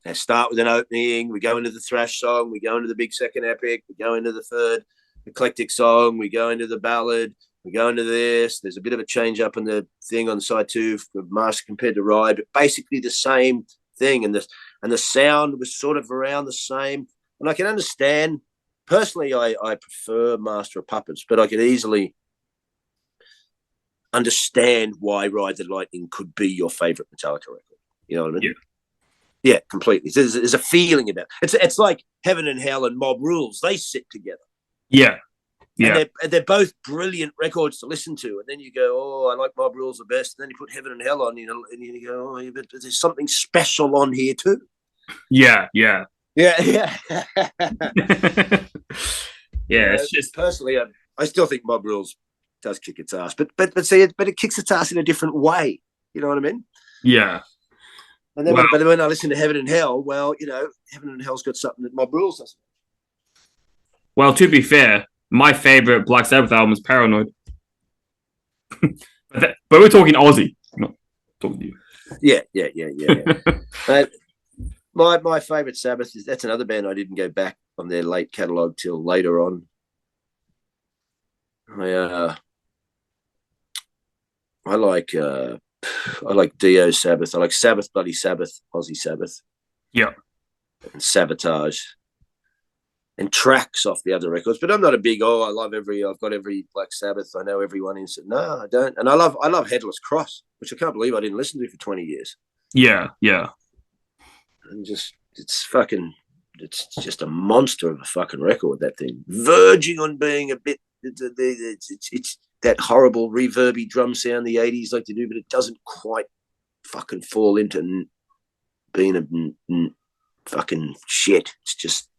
They start with an opening. We go into the thrash song. We go into the big second epic. We go into the third eclectic song. We go into the ballad. We go into this. There's a bit of a change up in the thing on side 2 of Master compared to Ride, but basically the same thing. And the sound was sort of around the same. And I can understand. Personally, I prefer Master of Puppets, but I could easily understand why Ride the Lightning could be your favorite Metallica record. You know what I mean? Yeah, completely. There's a feeling about it. It's like Heaven and Hell and Mob Rules. They sit together. Yeah. And they're both brilliant records to listen to. And then you go, oh, I like Mob Rules the best. And then you put Heaven and Hell on, and you go, oh, but there's something special on here too. Yeah. Yeah. It's just personally, I still think Mob Rules does kick its ass, but it kicks its ass in a different way. You know what I mean? Yeah. And then, but when I listen to Heaven and Hell, well, Heaven and Hell's got something that Mob Rules doesn't. Well, to be fair, my favorite Black Sabbath album is Paranoid. but we're talking Aussie, not talking to you. Yeah. My favorite Sabbath that's another band I didn't go back on their late catalogue till later on. I like Dio Sabbath. I like Sabbath Bloody Sabbath, Aussie Sabbath. Yeah. And Sabotage. And tracks off the other records. But I'm not a big, I've got every Black Sabbath. I know everyone in. No, I don't. And I love Headless Cross, which I can't believe I didn't listen to for 20 years. Yeah. And it's just a monster of a fucking record, that thing. Verging on being a bit, it's that horrible reverby drum sound the 80s like to do, but it doesn't quite fucking fall into being a fucking shit. It's just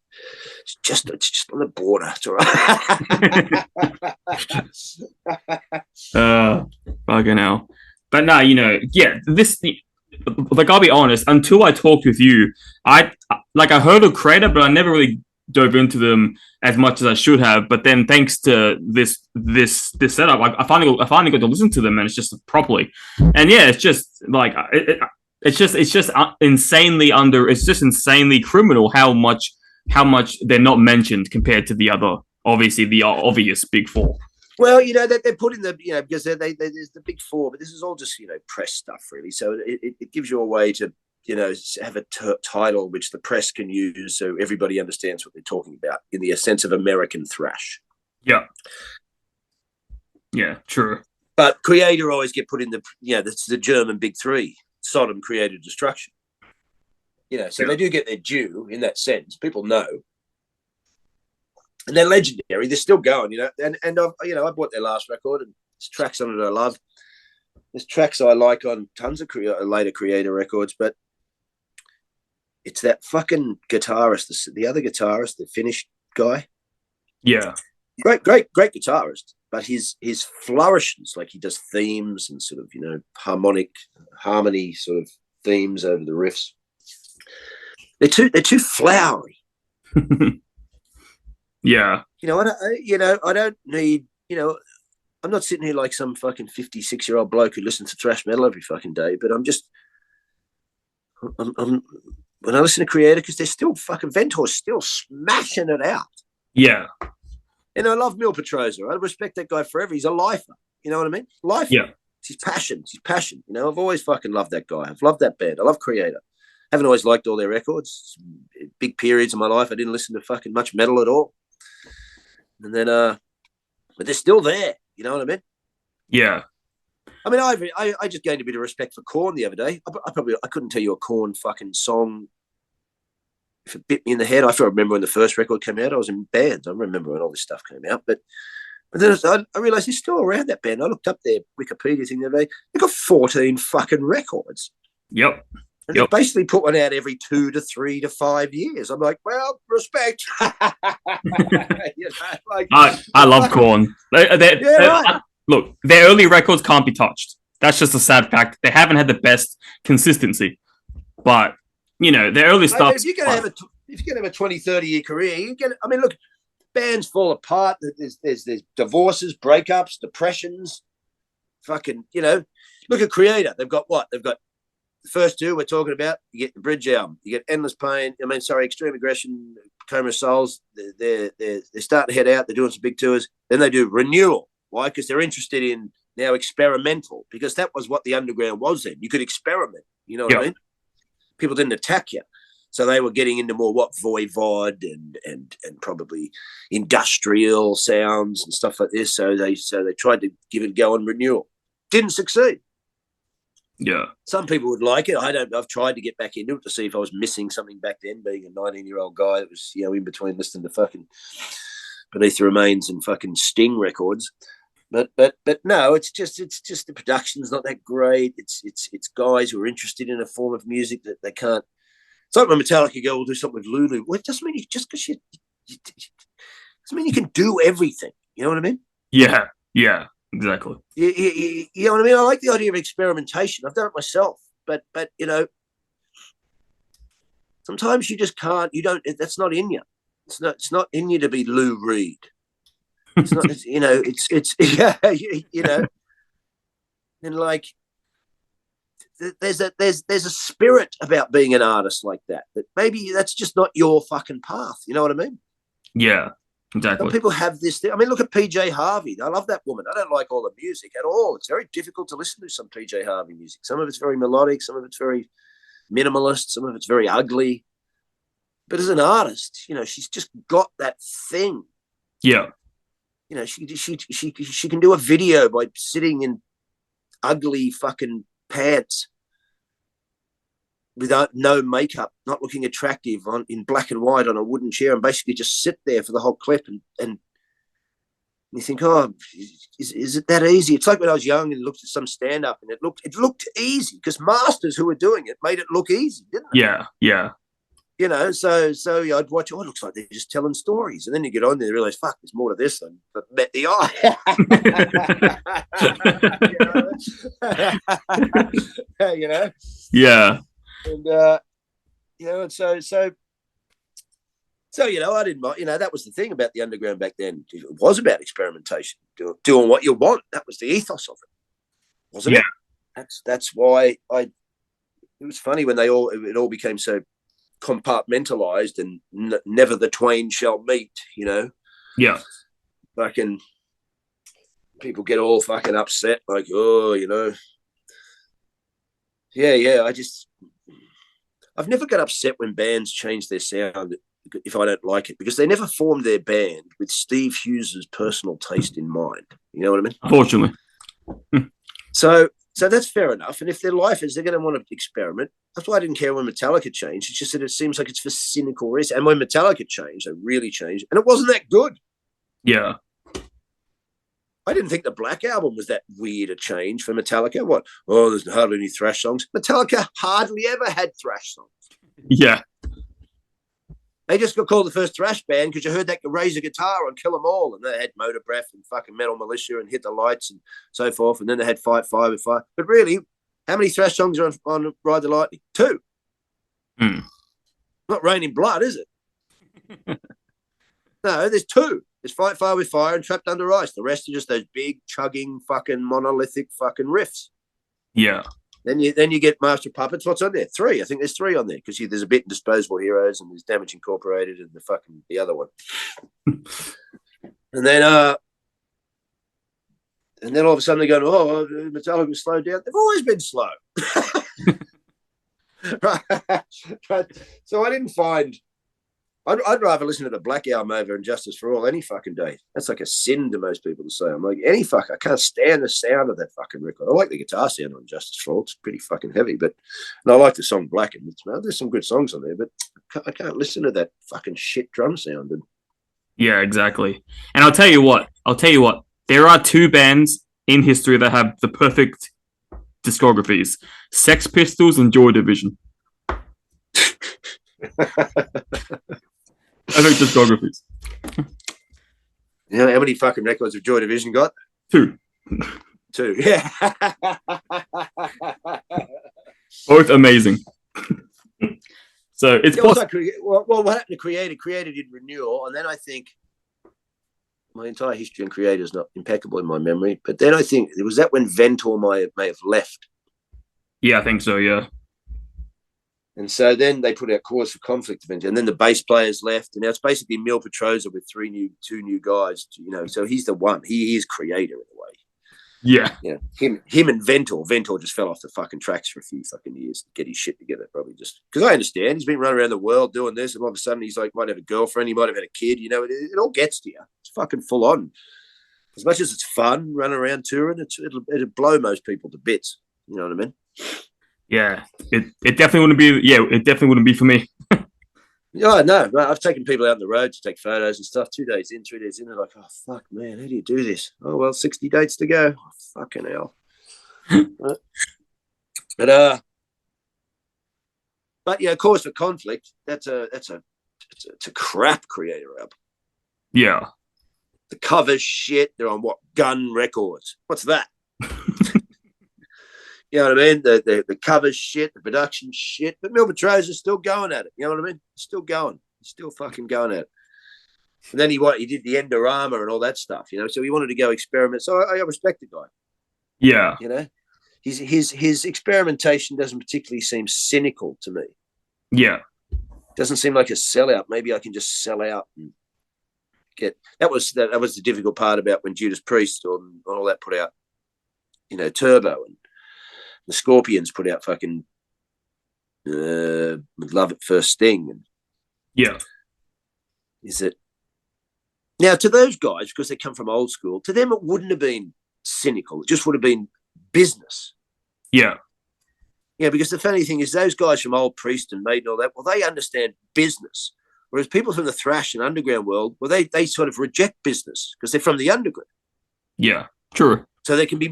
on the border. It's all right. Fucking hell. But no, I'll be honest, until I talked with you, I heard of Kreator, but I never really dove into them as much as I should have. But then thanks to this setup, I finally got to listen to them, and it's just properly. And yeah, it's just like it's just insanely insanely criminal how much they're not mentioned compared to the other, obviously the obvious big four. Well, they're put in the, because there's the big four, but this is all just, press stuff really. So it gives you a way to, have a title which the press can use so everybody understands what they're talking about in the sense of American thrash. Yeah. Yeah, true. But Kreator always get put in that's the German big three: Sodom, Kreator, Destruction. So they do get their due in that sense. People know. And they're legendary. They're still going, And I bought their last record, and there's tracks on it I love. There's tracks I like on tons of later Kreator records, but it's that fucking guitarist, the other guitarist, the Finnish guy. Yeah. Great guitarist, but his flourishes, like he does themes and sort of, harmony sort of themes over the riffs. They're too flowery. Yeah. I don't need, I'm not sitting here like some fucking 56-year-old bloke who listens to thrash metal every fucking day, but I'm when I listen to Kreator, because they're still fucking Ventor's still smashing it out. Yeah. And I love Mil Petrosa. I respect that guy forever. He's a lifer. You know what I mean? Lifer. Yeah. It's his passion. It's his passion. I've always fucking loved that guy. I've loved that band. I love Kreator. Haven't always liked all their records. Big periods of my life, I didn't listen to fucking much metal at all. And then, but they're still there. You know what I mean? Yeah. I mean, I just gained a bit of respect for Korn the other day. I couldn't tell you a Korn fucking song if it bit me in the head. I still remember when the first record came out. I was in bands. I remember when all this stuff came out. But then I realised they're still around, that band. I looked up their Wikipedia thing the other day. They've got 14 fucking records. Yep. And they basically put one out every 2 to 3 to 5 years. I'm like, well, respect. I love Korn. Look, their early records can't be touched. That's just a sad fact. They haven't had the best consistency. But, their early stuff. If you're going to have a 20, 30-year career, look, bands fall apart. There's divorces, breakups, depressions. fucking, look at Kreator. They've got what? They've got the first two we're talking about. You get the Bridge album. You get Endless Pain. Extreme Aggression, Coma of Souls. They're starting to head out. They're doing some big tours. Then they do Renewal. Why? Because they're interested in now experimental, because that was what the underground was then. You could experiment. You know what I mean? People didn't attack you. So they were getting into more voivod and probably industrial sounds and stuff like this. So they tried to give it a go on Renewal. Didn't succeed. Yeah. Some people would like it. I've tried to get back into it to see if I was missing something back then, being a 19-year-old guy that was, in between listening to fucking Beneath the Remains and fucking Sting records. But no, it's just the production's not that great. It's guys who are interested in a form of music that they can't. It's like when Metallica go, we'll do something with Lulu. Well, it doesn't mean doesn't mean you can do everything. You know what I mean? Yeah, exactly. You know what I mean? I like the idea of experimentation. I've done it myself, but sometimes you just can't. You don't. That's not in you. It's not in you to be Lou Reed. It's not. And like. There's a spirit about being an artist like that maybe that's just not your fucking path. You know what I mean? Yeah, exactly. Some people have this thing. I mean, look at PJ Harvey. I love that woman. I don't like all the music at all. It's very difficult to listen to some PJ Harvey music. Some of it's very melodic. Some of it's very minimalist. Some of it's very ugly. But as an artist, she's just got that thing. Yeah. She can do a video by sitting in ugly fucking pants without no makeup, not looking attractive, in black and white on a wooden chair, and basically just sit there for the whole clip and you think, oh, is it that easy? It's like when I was young and looked at some stand-up and it looked easy because masters who were doing it made it look easy, didn't it? Yeah. So I'd watch, it looks like they're just telling stories. And then you get on there and realize, fuck, there's more to this than met the eye. Yeah. And, I didn't mind, that was the thing about the underground back then. It was about experimentation, doing what you want. That was the ethos of it, wasn't it? That's why it was funny when it all became so compartmentalized and never the twain shall meet, fucking people get all fucking upset like, I've never got upset when bands change their sound if I don't like it, because they never formed their band with Steve Hughes' personal taste in mind. You know what I mean? Unfortunately. So that's fair enough. And if their life is they're going to want to experiment, that's why I didn't care when Metallica changed. It's just that it seems like it's for cynical reasons. And when Metallica changed, they really changed. And it wasn't that good. Yeah. I didn't think the Black Album was that weird a change for Metallica. What? Oh, there's hardly any thrash songs. Metallica hardly ever had thrash songs. Yeah. They just got called the first thrash band because you heard that Razor guitar on Kill 'Em All, and they had Motor Breath and fucking Metal Militia and Hit the Lights and so forth, and then they had Fight Fire with Fire. But really, how many thrash songs are on Ride the Lightning? 2. Not Raining Blood, is it? No, there's 2. There's Fight Fire with Fire and Trapped Under Ice. The rest are just those big, chugging, fucking monolithic fucking riffs. Yeah. Then you get Master Puppets. What's on there? 3. I think there's 3 on there because there's a bit in Disposable Heroes and there's Damage Incorporated and the other one. And then all of a sudden they're going, oh, Metallica slowed down. They've always been slow. Right. So I didn't find. I'd rather listen to the Black Album over Injustice for All any fucking day. That's like a sin to most people to say. I'm like, I can't stand the sound of that fucking record. I like the guitar sound on Justice for All. It's pretty fucking heavy, and I like the song Blackened. There's some good songs on there, but I can't listen to that fucking shit drum sound. Yeah, exactly. And I'll tell you what. There are 2 bands in history that have the perfect discographies: Sex Pistols and Joy Division. Perfect discographies. You know how many fucking records have Joy Division got? 2. 2, yeah. Both amazing. So it's possible. Well, what happened to Kreator? Kreator did Renewal, and then I think my entire history and Kreator is not impeccable in my memory. But then I think it was that when Ventor may have left. Yeah, I think so. Yeah. And so then they put out Cause for Conflict eventually, and then the bass players left, and now it's basically Mil Petroza with two new guys. You know, so he's the one. He is Kreator in a way. Yeah. Yeah. Him and Ventor. Ventor just fell off the fucking tracks for a few fucking years to get his shit together. Probably just because I understand he's been running around the world doing this, and all of a sudden he's like might have a girlfriend, he might have had a kid. You know, it all gets to you. It's fucking full on. As much as it's fun running around touring, it'll blow most people to bits. You know what I mean? Yeah, it definitely wouldn't be. Yeah, it definitely wouldn't be for me. Yeah, no, I've taken people out on the road to take photos and stuff. 2 days in, 3 days in, they're like, "Oh fuck, man, how do you do this?" Oh well, 60 dates to go. Oh, fucking hell. But yeah, Cause for Conflict. It's a crap Kreator album. Yeah, the cover's shit. They're on what Gun Records? What's that? You know what I mean? The cover's shit, the production's shit, but Mil Petroza's still going at it. You know what I mean? Still going. He's still fucking going at it. And then he did the Endorama and all that stuff, you know. So he wanted to go experiment. So I respect the guy. Yeah. You know? His experimentation doesn't particularly seem cynical to me. Yeah. Doesn't seem like a sellout. Maybe I can just sell out and get that was the difficult part about when Judas Priest or all that put out, you know, Turbo, and the Scorpions put out fucking Love at First Sting. And yeah. Is it now to those guys, because they come from old school, to them it wouldn't have been cynical. It just would have been business. Yeah. Yeah, because the funny thing is those guys from old Priest and Maiden and all that, well, they understand business. Whereas people from the thrash and underground world, well, they sort of reject business because they're from the underground. Yeah, true. So they can be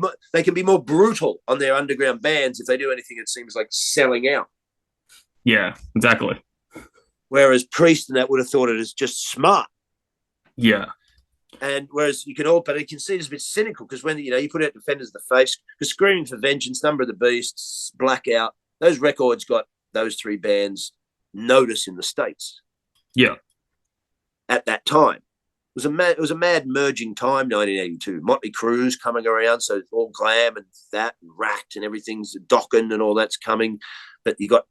more brutal on their underground bands if they do anything that seems like selling out. Yeah, exactly. Whereas Priest and that would have thought it as just smart. Yeah. And whereas but you can see it's a bit cynical because when you put out Defenders of the Faith, because Screaming for Vengeance, Number of the Beasts, Blackout, those records got those three bands notice in the States. Yeah. At that time. It was a mad merging time, 1982. Motley Crue's coming around, so it's all glam and that and Racked and everything's Dokken and all that's coming. But you got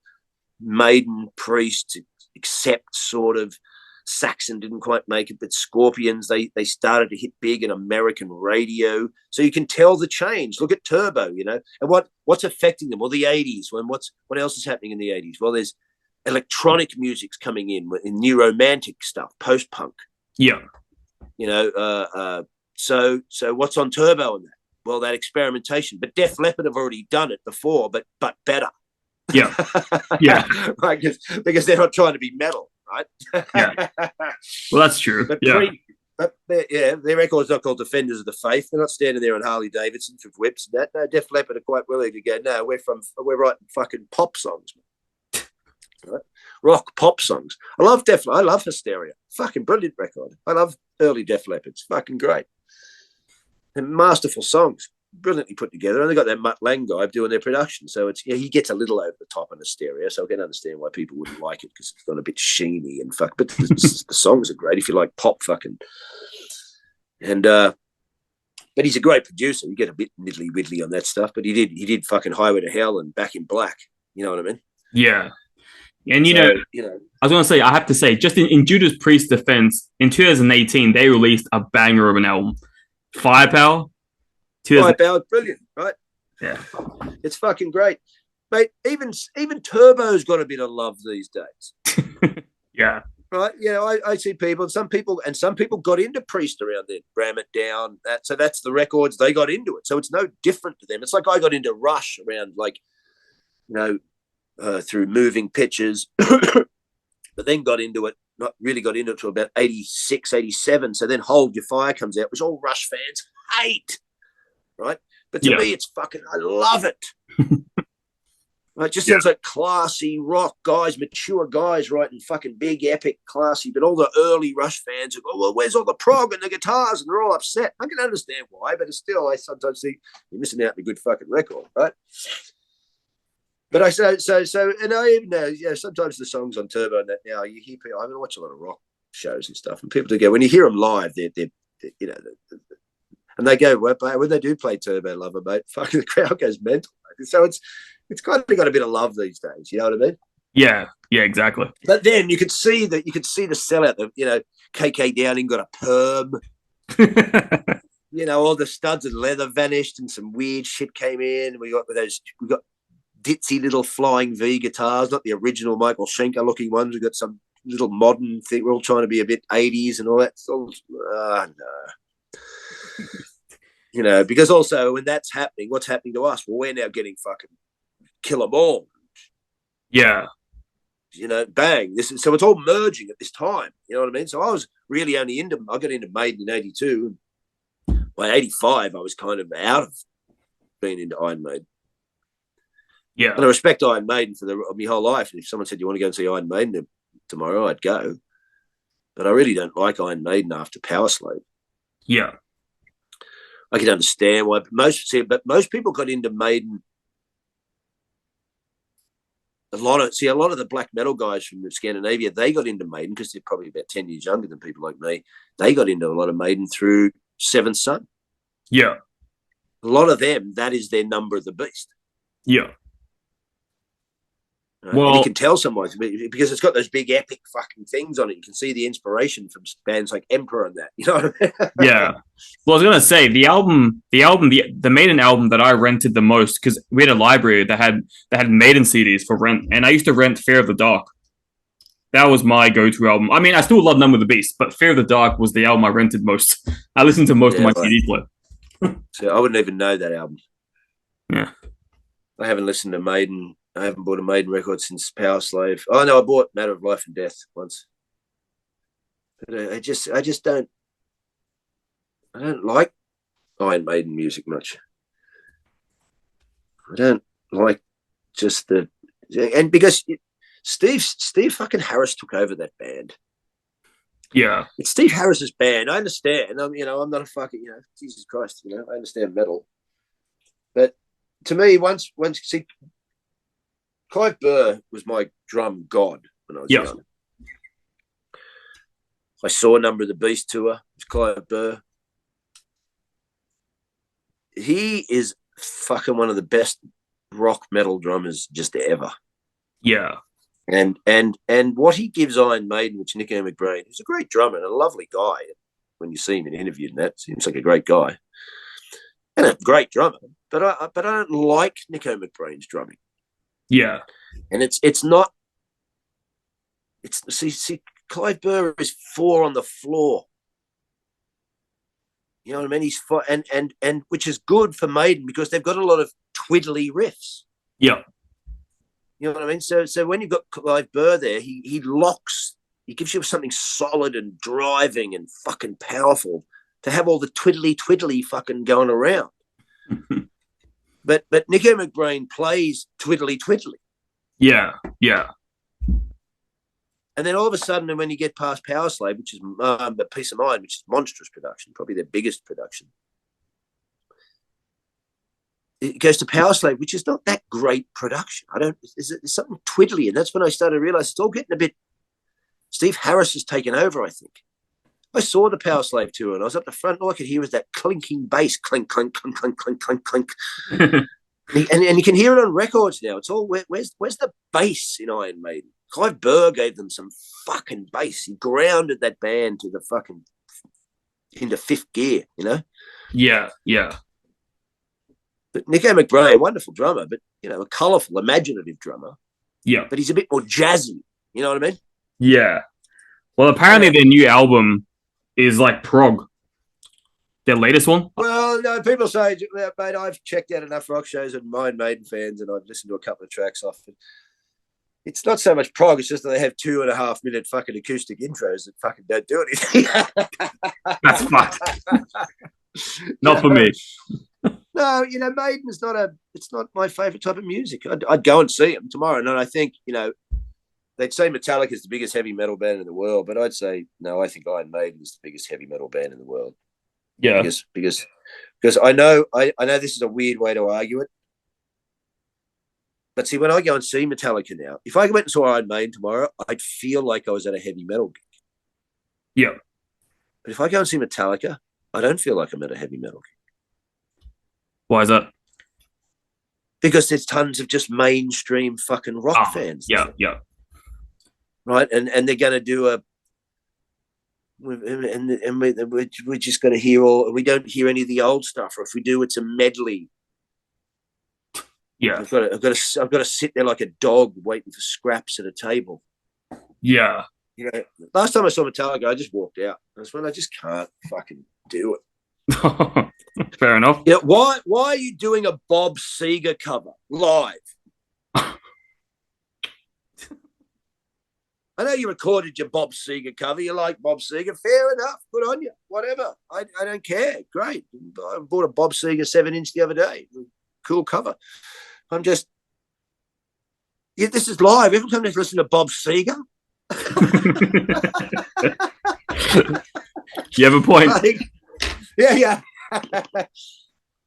Maiden, Priest, except sort of Saxon didn't quite make it, but Scorpions, they started to hit big in American radio. So you can tell the change. Look at Turbo, and what's affecting them? Well, the 80s. What else is happening in the 80s? Well, there's electronic music's coming in new romantic stuff, post-punk. Yeah. So what's on Turbo in that? Well, that experimentation. But Def Leppard have already done it before, but better. Yeah. Yeah. Right, because they're not trying to be metal, right? Yeah. Well, that's true. But their record's not called Defenders of the Faith. They're not standing there on Harley Davidsons with whips and that. No, Def Leppard are quite willing to go, no, we're writing fucking pop songs, man. Right? Rock pop songs. I love Hysteria. Fucking brilliant record. I love early Def Leppard. It's fucking great. And masterful songs. Brilliantly put together. And they got that Mutt Lang guy doing their production. So he gets a little over the top on Hysteria. So I can understand why people wouldn't like it because it's gone a bit sheeny and fuck. But the songs are great if you like pop fucking. And but he's a great producer. You get a bit middly widdly on that stuff. But he did fucking Highway to Hell and Back in Black. You know what I mean? Yeah. And I was going to say, I have to say, just in Judas Priest's defense, in 2018, they released a banger of an album, Firepower. Firepower, brilliant, right? Yeah, it's fucking great, mate. Even Turbo's got a bit of love these days. Yeah, right. Yeah, I see people, and some people got into Priest around then, Ram It Down. So that's the records they got into it. So it's no different to them. It's like I got into Rush around through Moving Pictures, but then not really got into it till about 86, 87. So then Hold Your Fire comes out, which all Rush fans hate, right? But to me, it's fucking, I love it. Right? It just sounds like classy rock guys, mature guys writing fucking big, epic, classy, but all the early Rush fans go, well, where's all the prog and the guitars? And they're all upset. I can understand why, but it's still, I sometimes think you're missing out on a good fucking record, right? But I and I even know, sometimes the songs on Turbo and that now you hear people. I watch a lot of rock shows and stuff, and people do go when you hear them live, they're you know, and they go, when they do play Turbo Lover, mate, fucking the crowd goes mental. So it's kind of got a bit of love these days. You know what I mean? Yeah, exactly. But then you could see the sellout. KK Downing got a perm. All the studs and leather vanished, and some weird shit came in. We got ditzy little flying V guitars, not the original Michael Schenker looking ones. We got some little modern thing. We're all trying to be a bit 80s and all that. No. Because also when that's happening, what's happening to us? Well, we're now getting fucking Kill 'Em All. Yeah. Bang. So it's all merging at this time. You know what I mean? So I was really I got into Maiden in 82. By 85, I was kind of out of being into Iron Maiden. Yeah. And I respect Iron Maiden for my whole life. And if someone said, you want to go and see Iron Maiden tomorrow, I'd go. But I really don't like Iron Maiden after Power Slave. Yeah. I can understand why. But most people got into Maiden. A lot of the black metal guys from Scandinavia, they got into Maiden because they're probably about 10 years younger than people like me. They got into a lot of Maiden through Seventh Son. Yeah. A lot of them, that is their Number of the Beast. Yeah. Well, and you can tell someone because it's got those big epic fucking things on it. You can see the inspiration from bands like Emperor and that. You know what I mean? Yeah. Well, I was gonna say the Maiden album that I rented the most, because we had a library that had Maiden CDs for rent, and I used to rent Fear of the Dark. That was my go-to album. I mean, I still love Number of the Beast, but Fear of the Dark was the album I rented most. I listened to most of my CD player. So I wouldn't even know that album. Yeah. I haven't listened to Maiden. I haven't bought a Maiden record since Power Slave. Oh no, I bought Matter of Life and Death once. But I just don't. I don't like Iron Maiden music much. I don't like just and because Steve fucking Harris took over that band. Yeah, it's Steve Harris's band. I understand. I'm not a fucking Jesus Christ. I understand metal, but to me, once Clive Burr was my drum god when I was young. I saw Number of the Beast tour. It was Clive Burr. He is fucking one of the best rock metal drummers just ever. Yeah. And what he gives Iron Maiden, which Nico McBrain, who's a great drummer and a lovely guy when you see him in interview and that, seems like a great guy. And a great drummer. But I don't like Nico McBrain's drumming. Yeah. And see, Clive Burr is 4 on the floor. You know what I mean? He's 4, and which is good for Maiden because they've got a lot of twiddly riffs. Yeah. You know what I mean? So when you've got Clive Burr there, he locks, he gives you something solid and driving and fucking powerful to have all the twiddly fucking going around. But Nico McBrain plays twiddly. Yeah. And then all of a sudden, when you get past Power Slave, which is Peace of Mind, which is monstrous production, probably their biggest production, it goes to Power Slave, which is not that great production. There's something twiddly, and that's when I started to realize it's all getting a bit. Steve Harris has taken over, I think. I saw the Power Slave tour, and I was up the front. All I could hear was that clinking bass, clink, clink, clink, clink, clink, clink, clink. and you can hear it on records now. It's all where's the bass in Iron Maiden? Clive Burr gave them some fucking bass. He grounded that band to the fucking into 5th gear, Yeah. But Nico McBrain, wonderful drummer, but a colourful, imaginative drummer. Yeah. But he's a bit more jazzy. You know what I mean? Yeah. Well, apparently their new album is like prog. Their latest one? Well, no, people say, mate, I've checked out enough rock shows and Iron Maiden fans, and I've listened to a couple of tracks off it. It's not so much prog, it's just that they have 2.5 minute fucking acoustic intros that fucking don't do anything. That's fucked. Not for me. No, Maiden is it's not my favourite type of music. I'd go and see them tomorrow. And I think, they'd say Metallica is the biggest heavy metal band in the world, but I'd say, no, I think Iron Maiden is the biggest heavy metal band in the world. Yeah. Because I know this is a weird way to argue it. But see, when I go and see Metallica now, if I went and saw Iron Maiden tomorrow, I'd feel like I was at a heavy metal gig. Yeah. But if I go and see Metallica, I don't feel like I'm at a heavy metal gig. Why is that? Because there's tons of just mainstream fucking rock fans. Yeah. Right, and they're going to do a, and we're just going to hear all. We don't hear any of the old stuff, or if we do, it's a medley. Yeah, I've got to sit there like a dog waiting for scraps at a table. Yeah. You know, last time I saw Metallica, I just walked out. I just can't fucking do it. Fair enough. Yeah, why are you doing a Bob Seger cover live? I know you recorded your Bob Seger cover. You like Bob Seger. Fair enough. Good on you. Whatever. I don't care. Great. I bought a Bob Seger 7-inch the other day. Cool cover. I'm just, yeah, this is live. Every time I listen to Bob Seger. You have a point. Like, yeah.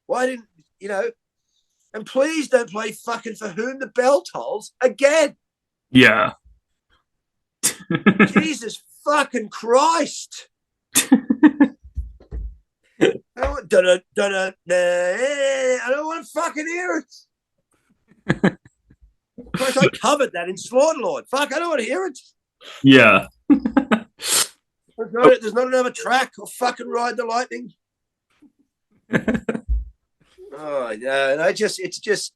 Why didn't, and please don't play fucking For Whom the Bell Tolls again. Yeah. Jesus fucking Christ. I don't want to fucking hear it. Christ, I covered that in Slaughterlord. Fuck, I don't want to hear it. Yeah. There's not another track or fucking Ride the Lightning. Oh, no, it's just,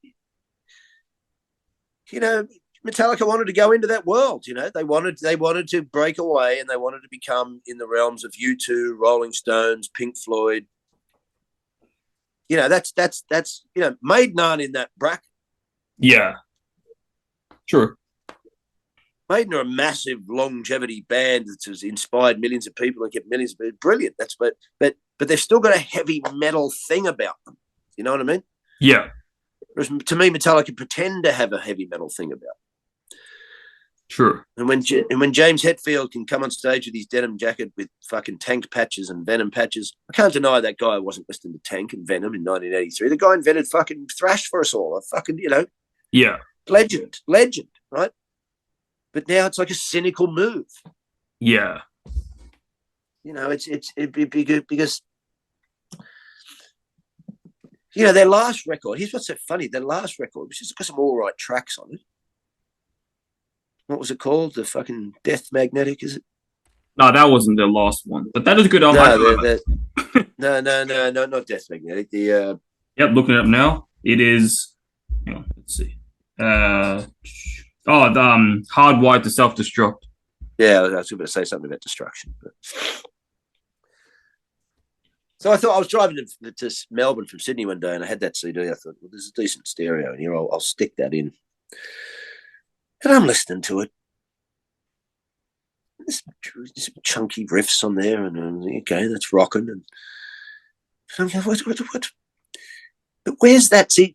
Metallica wanted to go into that world, They wanted to break away, and they wanted to become in the realms of U2, Rolling Stones, Pink Floyd. That's Maiden aren't in that bracket. Yeah. Sure. Maiden are a massive longevity band that has inspired millions of people and kept millions of people. Brilliant. But they've still got a heavy metal thing about them. You know what I mean? Yeah. Whereas to me, Metallica pretend to have a heavy metal thing about them. Sure. And when James Hetfield can come on stage with his denim jacket with fucking Tank patches and Venom patches, I can't deny that guy wasn't listening to Tank and Venom in 1983. The guy invented fucking thrash for us all. Yeah. Legend, right? But now it's like a cynical move. Yeah. It'd be good because their last record. Here's what's so funny: their last record, which has got some all right tracks on it. What was it called? The fucking Death Magnetic, is it? No, that wasn't the last one, but that is good. No, not Death Magnetic. The yep, looking it up now. It is. Let's see. The Hardwired to Self-Destruct. Yeah, I was going to say something about destruction. But... So I thought I was driving to Melbourne from Sydney one day, and I had that CD. I thought, well, there's a decent stereo in here. I'll stick that in. And I'm listening to it. There's some chunky riffs on there, and okay, that's rocking. And I'm like, what? But where's that? See,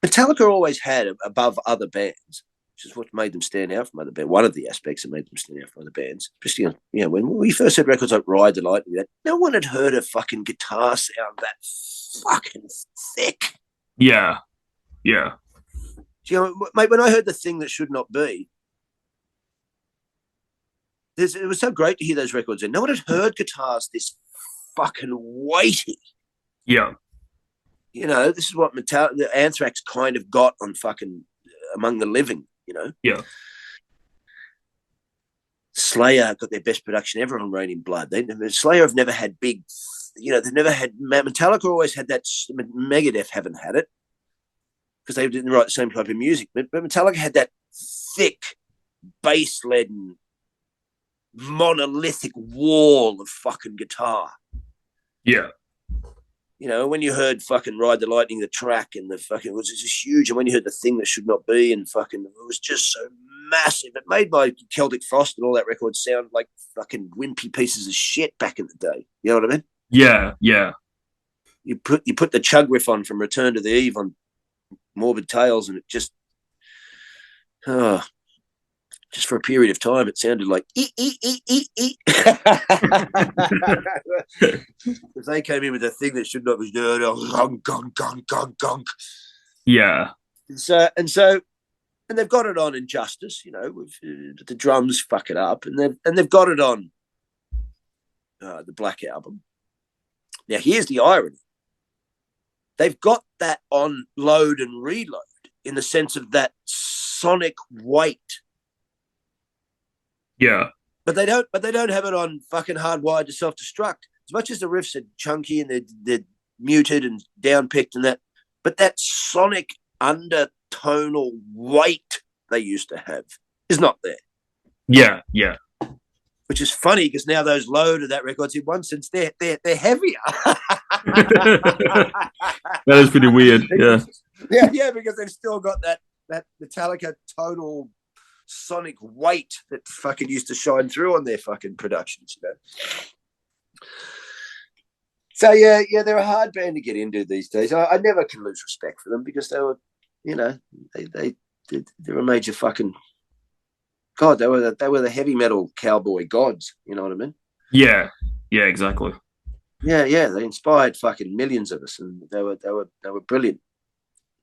Metallica always had above other bands, which is what made them stand out from other bands. One of the aspects that made them stand out from other bands, especially when we first had records like Ride the Lightning, no one had heard a fucking guitar sound that fucking thick. Yeah. Mate, when I heard The Thing That Should Not Be, it was so great to hear those records, and no one had heard guitars this fucking weighty. Yeah. This is what the Anthrax kind of got on fucking Among the Living, Yeah. Slayer got their best production ever on Rain in Blood. Slayer have never had big, they've never had, Metallica always had that, Megadeth haven't had it, because they didn't write the same type of music. But Metallica had that thick, bass-laden, monolithic wall of fucking guitar. Yeah. When you heard fucking Ride the Lightning, the track, and the fucking, it was just huge. And when you heard The Thing That Should Not Be, and fucking, it was just so massive. It made my Celtic Frost and all that record sound like fucking wimpy pieces of shit back in the day. You know what I mean? Yeah. You put the chug riff on from Return to the Eve on Morbid Tales, and it just for a period of time, it sounded like If they came in with a thing that should not be done, gong. Yeah. And they've got it on Injustice, with the drums fuck it up, and they've got it on the Black Album. Now, here's the irony. They've got that on load and reload in the sense of that sonic weight. Yeah. But they don't have it on fucking hardwired to self-destruct. As much as the riffs are chunky and they're muted and down-picked and that, but that sonic undertonal weight they used to have is not there. Yeah, yeah. Which is funny because now those load of that records in one sense they're heavier. That is pretty weird. Yeah. Yeah, because they've still got that Metallica tonal sonic weight that fucking used to shine through on their fucking productions, you know. So yeah, they're a hard band to get into these days. I never can lose respect for them because they were, you know, they're a major fucking God. They were the heavy metal cowboy gods. You know what I mean? Yeah, exactly. Yeah. They inspired fucking millions of us, and they were brilliant.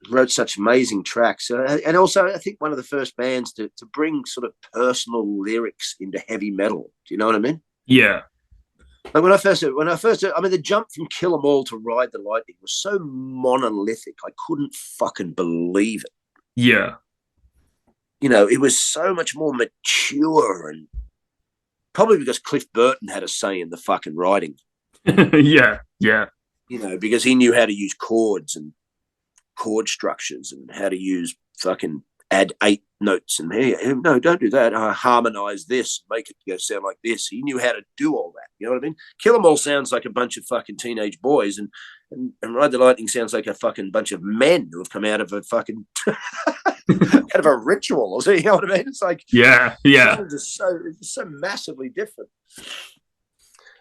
Wrote such amazing tracks, and also I think one of the first bands to bring sort of personal lyrics into heavy metal. Do you know what I mean? Yeah. Like when I first, I mean, the jump from Kill 'Em All to Ride the Lightning was so monolithic. I couldn't fucking believe it. Yeah. You know, it was so much more mature, and probably because Cliff Burton had a say in the fucking writing. Yeah. You know, because he knew how to use chords and chord structures and how to use fucking add 8 notes and hey, no, don't do that. Harmonize this, make it sound like this. He knew how to do all that. You know what I mean? Kill 'Em All sounds like a bunch of fucking teenage boys, and Ride the Lightning sounds like a fucking bunch of men who have come out of a fucking out of a ritual. Or so, you know what I mean? It's like yeah. It's so massively different.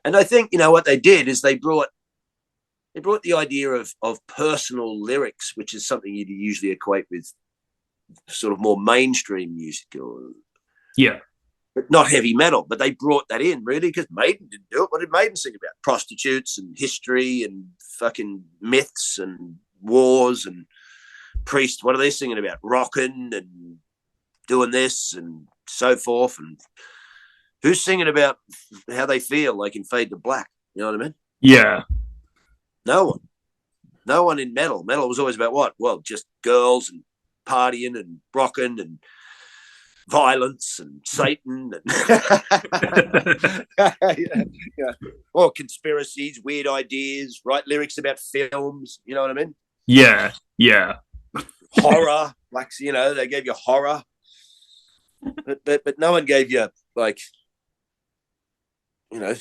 And I think you know what they did is they brought the idea of personal lyrics, which is something you'd usually equate with sort of more mainstream music, but not heavy metal. But they brought that in really because Maiden didn't do it. What did Maiden sing about? Prostitutes and history and fucking myths and wars and priests. What are they singing about? Rocking and doing this and so forth. And who's singing about how they feel, like in Fade to Black? You know what I mean? Yeah. No one in metal. Metal was always about what? Well, just girls and partying and rocking and violence and Satan and or conspiracies, weird ideas, write lyrics about films. You know what I mean? Yeah. Horror, like you know, they gave you horror, but no one gave you like, you know,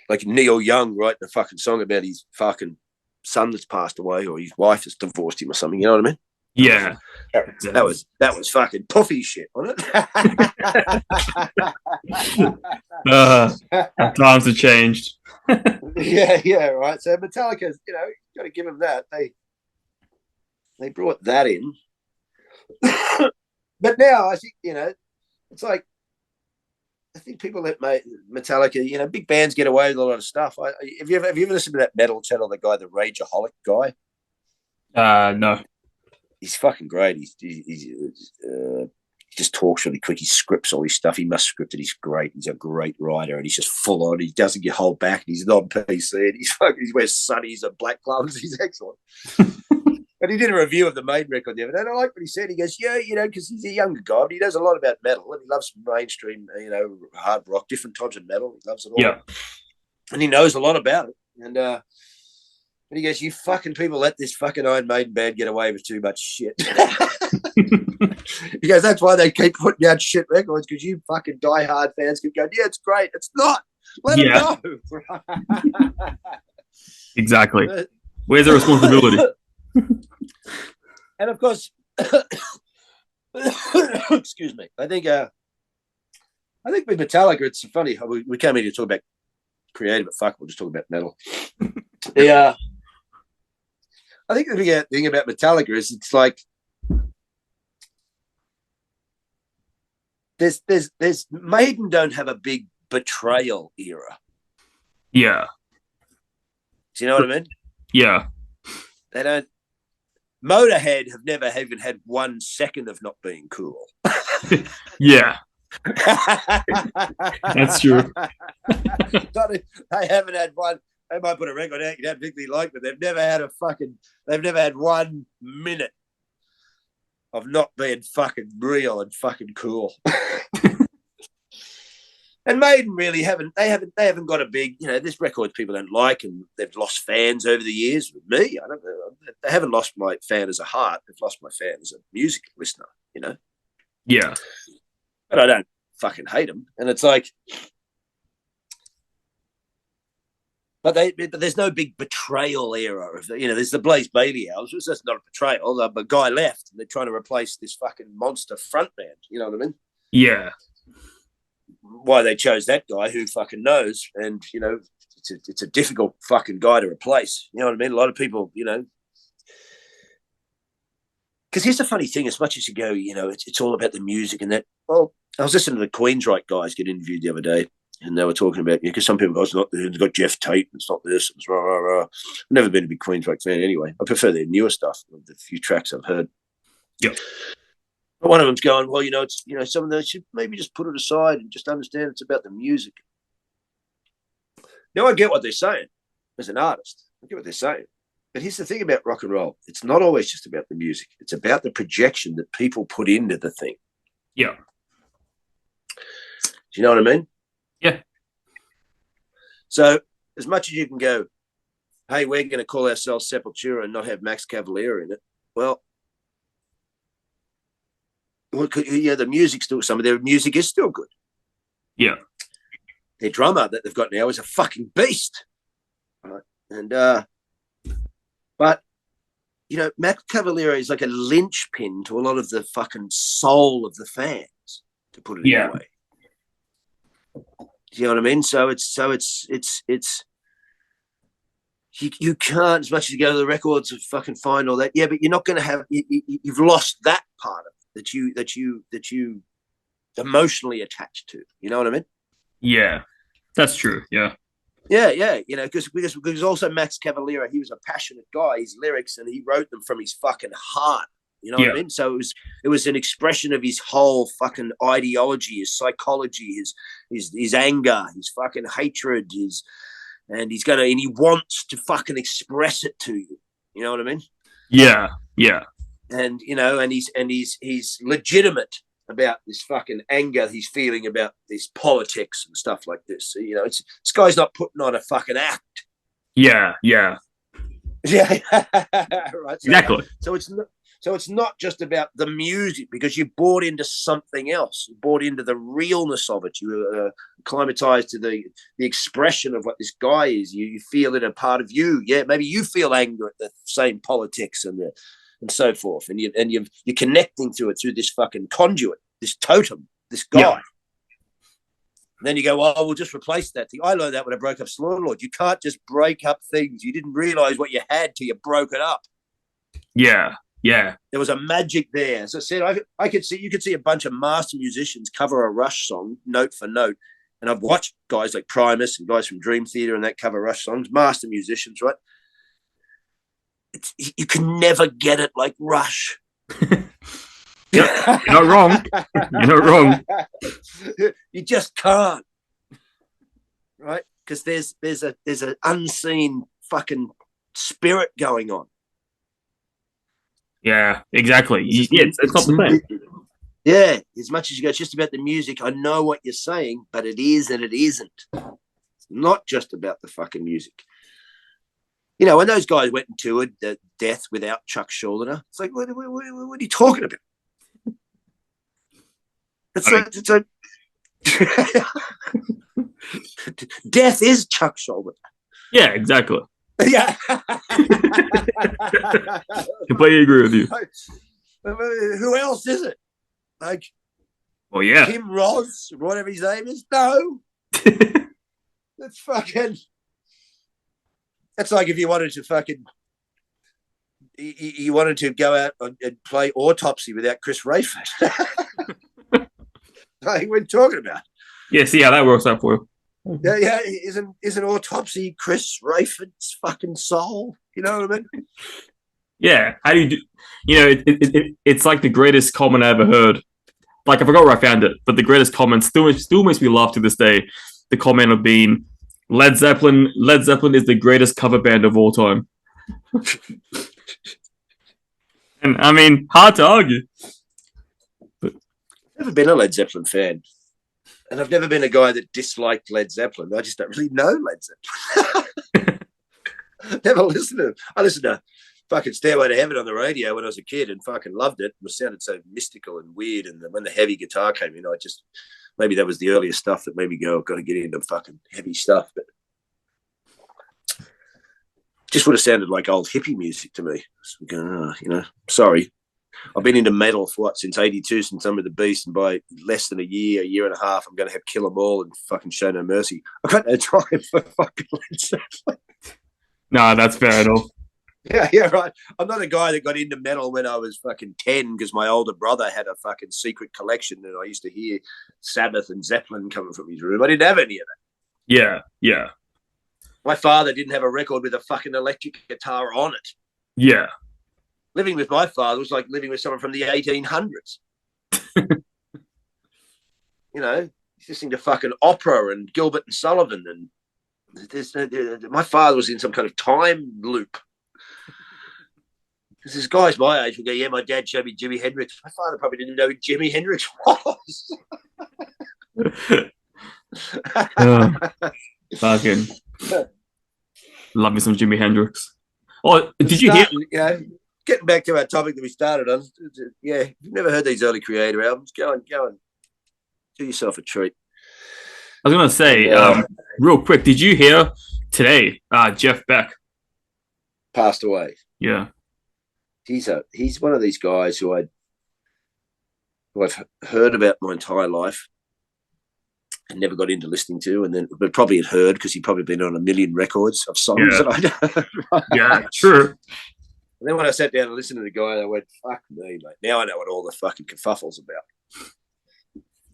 like Neil Young writing a fucking song about his fucking son that's passed away or his wife has divorced him or something. You know what I mean? Yeah. That was fucking puffy shit, wasn't it? Times have changed. yeah, right. So Metallica, you know, you got to give them that. They brought that in. But now I think, you know, it's like, I think people let Metallica, you know, big bands get away with a lot of stuff. Have you ever listened to that metal channel, the guy, the Rageaholic guy? No. He's fucking great. He just talks really quick. He scripts all his stuff. He must script it. He's great. He's a great writer, and he's just full on. He doesn't get hold back. And he's not PC. And he wears sunnies and black gloves. He's excellent. But he did a review of the Maiden record the other day, and I like what he said. He goes, yeah, you know, because he's a younger guy, but he knows a lot about metal, and he loves mainstream, you know, hard rock, different types of metal. He loves it all. Yeah. And he knows a lot about it. And he goes, you fucking people let this fucking Iron Maiden band get away with too much shit. He goes, that's why they keep putting out shit records, because you fucking diehard fans keep going, yeah, it's great. It's not. Let it go. Exactly. Where's the responsibility? And of course, excuse me. I think with Metallica, it's funny how we came here to talk about Kreator, but fuck, we'll just talk about metal. I think the big thing about Metallica is it's like there's Maiden don't have a big betrayal era. Yeah. Do you know what I mean? Yeah. They don't. Motorhead have never even had 1 second of not being cool. Yeah. That's true. They haven't had they might put a record out you don't particularly like, but they've never had 1 minute of not being fucking real and fucking cool. And Maiden really haven't got a big, there's records people don't like, and they've lost fans over the years. With me, they haven't lost my fan as a heart. They've lost my fan as a music listener, Yeah. But I don't fucking hate them. And it's like, but there's no big betrayal era of there's the Blaze Bailey albums. That's not a betrayal. The guy left, and they're trying to replace this fucking monster front band. You know what I mean? Yeah. Why they chose that guy, who fucking knows? And it's a difficult fucking guy to replace. You know what I mean? A lot of people, because here's the funny thing: as much as you go, it's all about the music and that. Well, I was listening to the Queensryche guys get interviewed the other day, and they were talking about because some people go, it's got Jeff Tate, it's not this, it's rah rah rah. I've never been a big Queensryche fan anyway. I prefer their newer stuff, the few tracks I've heard. Yep. But one of them's going, well, it's some of those should maybe just put it aside and just understand it's about the music. Now I get what they're saying as an artist. I get what they're saying. But here's the thing about rock and roll. It's not always just about the music. It's about the projection that people put into the thing. Yeah. Do you know what I mean? Yeah. So as much as you can go, hey, we're going to call ourselves Sepultura and not have Max Cavalera in it. Well, the music's still, some of their music is still good. Yeah. Their drummer that they've got now is a fucking beast. Right? And, but, Max Cavalera is like a linchpin to a lot of the fucking soul of the fans, to put it that way. Do you know what I mean? So it's you can't, as much as you go to the records and fucking find all that. Yeah, but you're not going to have, you've lost that part of it that you emotionally attached to. You know what I mean? Yeah, that's true. Yeah. Yeah. Because also Max Cavalera, he was a passionate guy. His lyrics, and he wrote them from his fucking heart. You know what I mean? So it was an expression of his whole fucking ideology, his psychology, his anger, his fucking hatred, and he wants to fucking express it to you. You know what I mean? Yeah. And he's legitimate about this fucking anger he's feeling about this politics and stuff like this. So, this guy's not putting on a fucking act. Yeah. Yeah. Right. Exactly. So it's not just about the music, because you bought into something else. You bought into the realness of it. You were acclimatized to the expression of what this guy is. You feel it a part of you. Yeah, maybe you feel anger at the same politics and so forth, and you're connecting to it through this fucking conduit, this totem, this guy. Yeah. And then you go, we'll just replace that thing. I learned that when I broke up Slaughterlord. You can't just break up things. You didn't realize what you had till you broke it up. Yeah. There was a magic there. As I said, you could see a bunch of master musicians cover a Rush song note for note. And I've watched guys like Primus and guys from Dream Theater and that cover Rush songs, master musicians, right? You can never get it like Rush. You're not wrong. You're not wrong. You just can't, right? Because there's an unseen fucking spirit going on. Yeah, exactly. It's not the same. Yeah, as much as you go, it's just about the music. I know what you're saying, but it is and it isn't. It's not just about the fucking music. When those guys went and toured the Death without Chuck Schuldiner, it's like, what are you talking about? It's like Death is Chuck Schuldiner. Yeah, exactly. Yeah. Completely agree with you. Who else is it? Like, well, yeah. Tim Ross, whatever his name is? No. That's fucking... That's like if you wanted to fucking... You wanted to go out and play Autopsy without Chris Rayford. Like we're talking about. Yeah, see how that works out for you. Yeah. Isn't Autopsy Chris Rayford's fucking soul? You know what I mean? Yeah. How do you do? It's like the greatest comment I ever heard. Like I forgot where I found it, but the greatest comment still makes me laugh to this day. The comment of being, Led Zeppelin is the greatest cover band of all time. And I mean, hard to argue. Never been a Led Zeppelin fan. And I've never been a guy that disliked Led Zeppelin. I just don't really know Led Zeppelin. Never listened to them. I listened to fucking Stairway to Heaven on the radio when I was a kid and fucking loved it. It sounded so mystical and weird. And when the heavy guitar came in, maybe that was the earlier stuff that made me go, I've got to get into fucking heavy stuff. But just would have sounded like old hippie music to me. So going, sorry. I've been into metal for since '82, since Under the Beast, and by less than a year and a half, I'm going to have Kill 'Em All and fucking Show No Mercy. I've got no time for fucking Led Zeppelin. No, that's fair enough. Yeah, right. I'm not a guy that got into metal when I was fucking 10 because my older brother had a fucking secret collection and I used to hear Sabbath and Zeppelin coming from his room. I didn't have any of that. Yeah. My father didn't have a record with a fucking electric guitar on it. Yeah. Living with my father was like living with someone from the 1800s. He's listening to fucking opera and Gilbert and Sullivan, and my father was in some kind of time loop. Because there's guys my age will go, yeah, my dad showed me Jimi Hendrix. My father probably didn't know who Jimi Hendrix was. Fucking love me some Jimi Hendrix. Oh, did you hear? Getting back to our topic that we started on, if you've never heard these early Kreator albums, go and do yourself a treat. I was going to say, real quick, did you hear today Jeff Beck passed away? Yeah. He's one of these guys who I've heard about my entire life and never got into listening to, but probably had heard because he'd probably been on a million records of songs that I don't. Yeah, true. And then when I sat down and listened to the guy, I went, fuck me, mate. Now I know what all the fucking kerfuffle's about.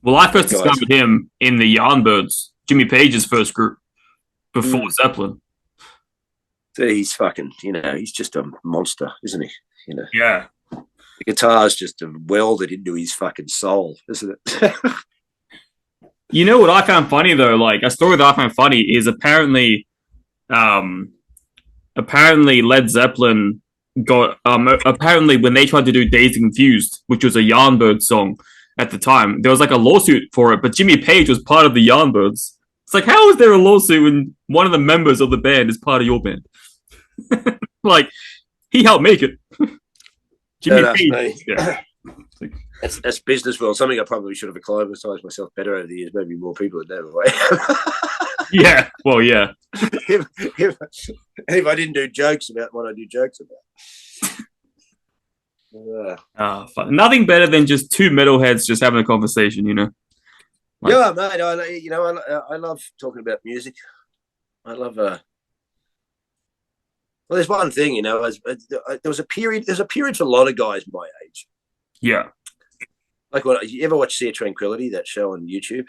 Well, I first discovered him in the Yardbirds, Jimmy Page's first group, before Zeppelin. So he's fucking, he's just a monster, isn't he? Yeah. The guitar's just welded into his fucking soul, isn't it? You know what I found funny, though? Like, a story that I found funny is apparently Led Zeppelin got apparently when they tried to do Dazed and Confused, which was a Yardbird song at the time, there was like a lawsuit for it, but Jimmy Page was part of the Yardbirds. It's like, how is there a lawsuit when one of the members of the band is part of your band? Like, he helped make it. Jimmy Page. Yeah. That's business world. Something I probably should have acclimatized myself better over the years. Maybe more people would know the way. Yeah. Well, yeah. If I didn't do jokes about what I do jokes about. Nothing better than just two metalheads just having a conversation, Like, yeah, mate. I love talking about music. I love. Well, there's one thing, there was a period. There's a period for a lot of guys my age. Yeah. Like, you ever watch Sea Tranquility, that show on YouTube?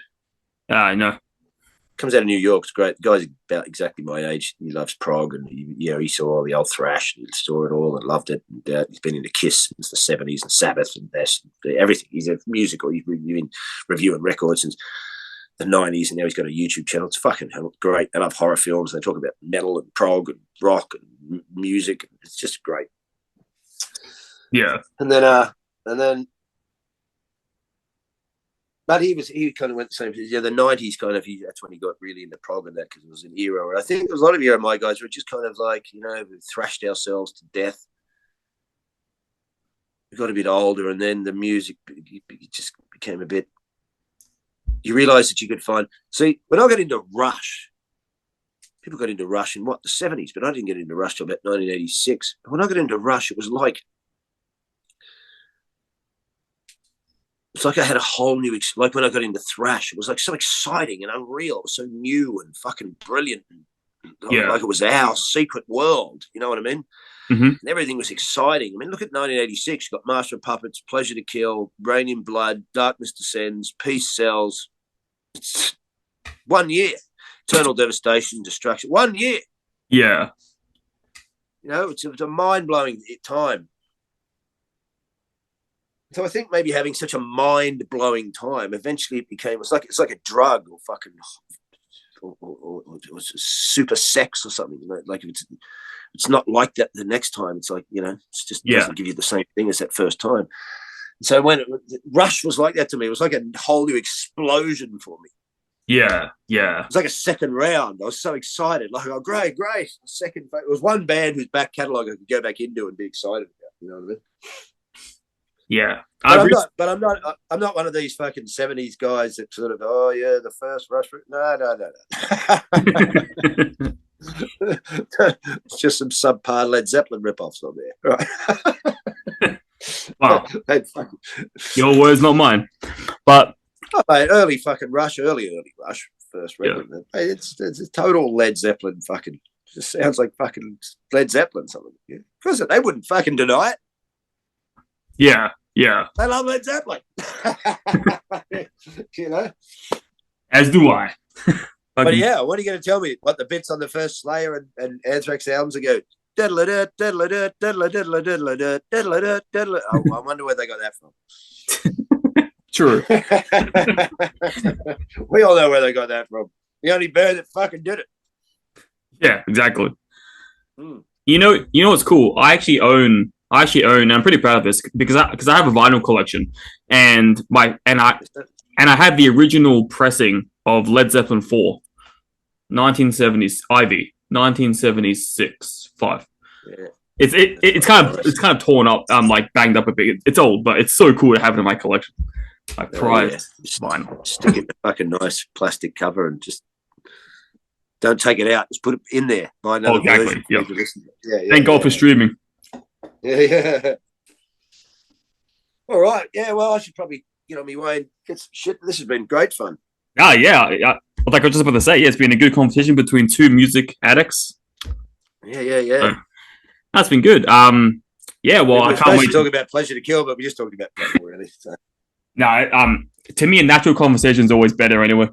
I know. Comes out of New York. It's great. The guy's about exactly my age. He loves prog, and he saw all the old thrash, and he saw it all and loved it. And he's been into Kiss since the '70s and Sabbath and everything. He's a musical. He's been reviewing records since the '90s, and now he's got a YouTube channel. It's fucking great. I love horror films. They talk about metal and prog and rock and music. It's just great. Yeah. And then. But he kind of went the same. The '90s kind of. That's when he got really into prog and that, because it was an era where I think there was a lot of era my guys were just kind of like, we thrashed ourselves to death. We got a bit older, and then the music just became a bit. You realise that you could find. See, when I got into Rush, people got into Rush in the '70s, but I didn't get into Rush till about 1986. When I got into Rush, it was like. It's like I had a whole new, like when I got into thrash, it was like so exciting and unreal. It was so new and fucking brilliant. Like it was our secret world. You know what I mean? Mm-hmm. And everything was exciting. I mean, look at 1986. You got Master of Puppets, Pleasure to Kill, Rain in Blood, Darkness Descends, Peace Sells. It's 1 year. Eternal Devastation, Destruction. 1 year. Yeah. It's a mind-blowing time. So I think maybe having such a mind-blowing time, eventually it's like a drug it was super sex or something. Like if it's not like that the next time. It's like, it just doesn't give you the same thing as that first time. So when Rush was like that to me, it was like a whole new explosion for me. Yeah. It was like a second round. I was so excited. Like, oh, great. Second, it was one band whose back catalogue I could go back into and be excited about. You know what I mean? Yeah. I'm not one of these fucking 70s guys that sort of, the first Rush. No. It's just some subpar Led Zeppelin ripoffs on there. Right? Wow. Your words, not mine. But early fucking Rush, early Rush, first record. Yeah. Hey, it's a total Led Zeppelin fucking. Just sounds like fucking Led Zeppelin something. Yeah, because they wouldn't fucking deny it. Yeah. They love Led Zeppelin. As do I. But yeah, what are you going to tell me? What the bits on the first Slayer and Anthrax albums go? Oh, I wonder where they got that from. True. We all know where they got that from. The only band that fucking did it. Yeah, exactly. You know what's cool? I actually own, and I'm pretty proud of this because I have a vinyl collection, and I have the original pressing of Led Zeppelin 4, 1970s Ivy, 1976 5. Yeah. It's kind of torn up, like banged up a bit. It's old, but it's so cool to have it in my collection. I prize vinyl. Stick it in a fucking nice plastic cover and just don't take it out. Just put it in there. Buy another version. Yep. Thank God for streaming. Yeah. All right. Yeah. Well, I should probably get on my way and get some shit. This has been great fun. Yeah. Like I was just about to say, it's been a good competition between two music addicts. Yeah. So, that's been good. Well, I can't wait to talk about Pleasure to Kill, but we just talked about pleasure, really. So. No, to me, a natural conversation is always better anyway.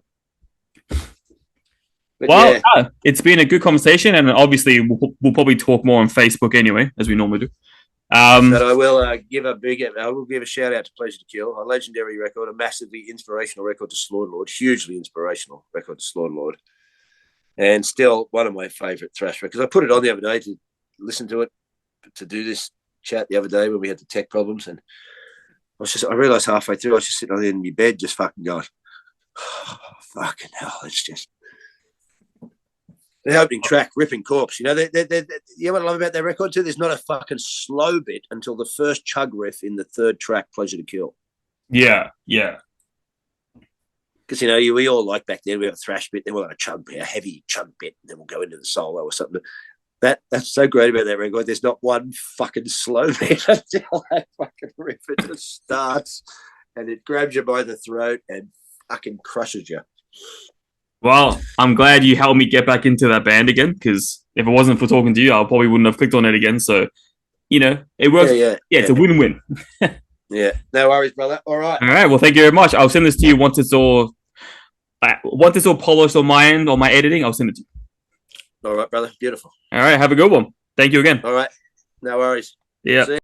But it's been a good conversation, and obviously we'll probably talk more on Facebook anyway, as we normally do. But I will give a shout out to Pleasure to Kill, a legendary record, a massively inspirational record to Slaughterlord, hugely inspirational record to Slaughterlord, and still one of my favourite thrash records. I put it on the other day to listen to it, to do this chat the other day when we had the tech problems, and I realised halfway through I was just sitting on the end of my bed, just fucking going, oh, fucking hell, it's just. The opening track, Ripping Corpse, you know what I love about that record too? There's not a fucking slow bit until the first chug riff in the third track, Pleasure to Kill. Yeah. Because, we all like back then, we have a thrash bit, then we'll have a heavy chug bit, and then we'll go into the solo or something. That's so great about that record. There's not one fucking slow bit until that fucking riff. It just starts, and it grabs you by the throat and fucking crushes you. Well, I'm glad you helped me get back into that band again, because if it wasn't for talking to you, I probably wouldn't have clicked on it again. So, it works. Yeah, it's a win-win. Yeah, no worries, brother. All right. Well, thank you very much. I'll send this to you once it's all polished on my end, on my editing. I'll send it to you. All right, brother. Beautiful. All right, have a good one. Thank you again. All right. No worries. Yeah.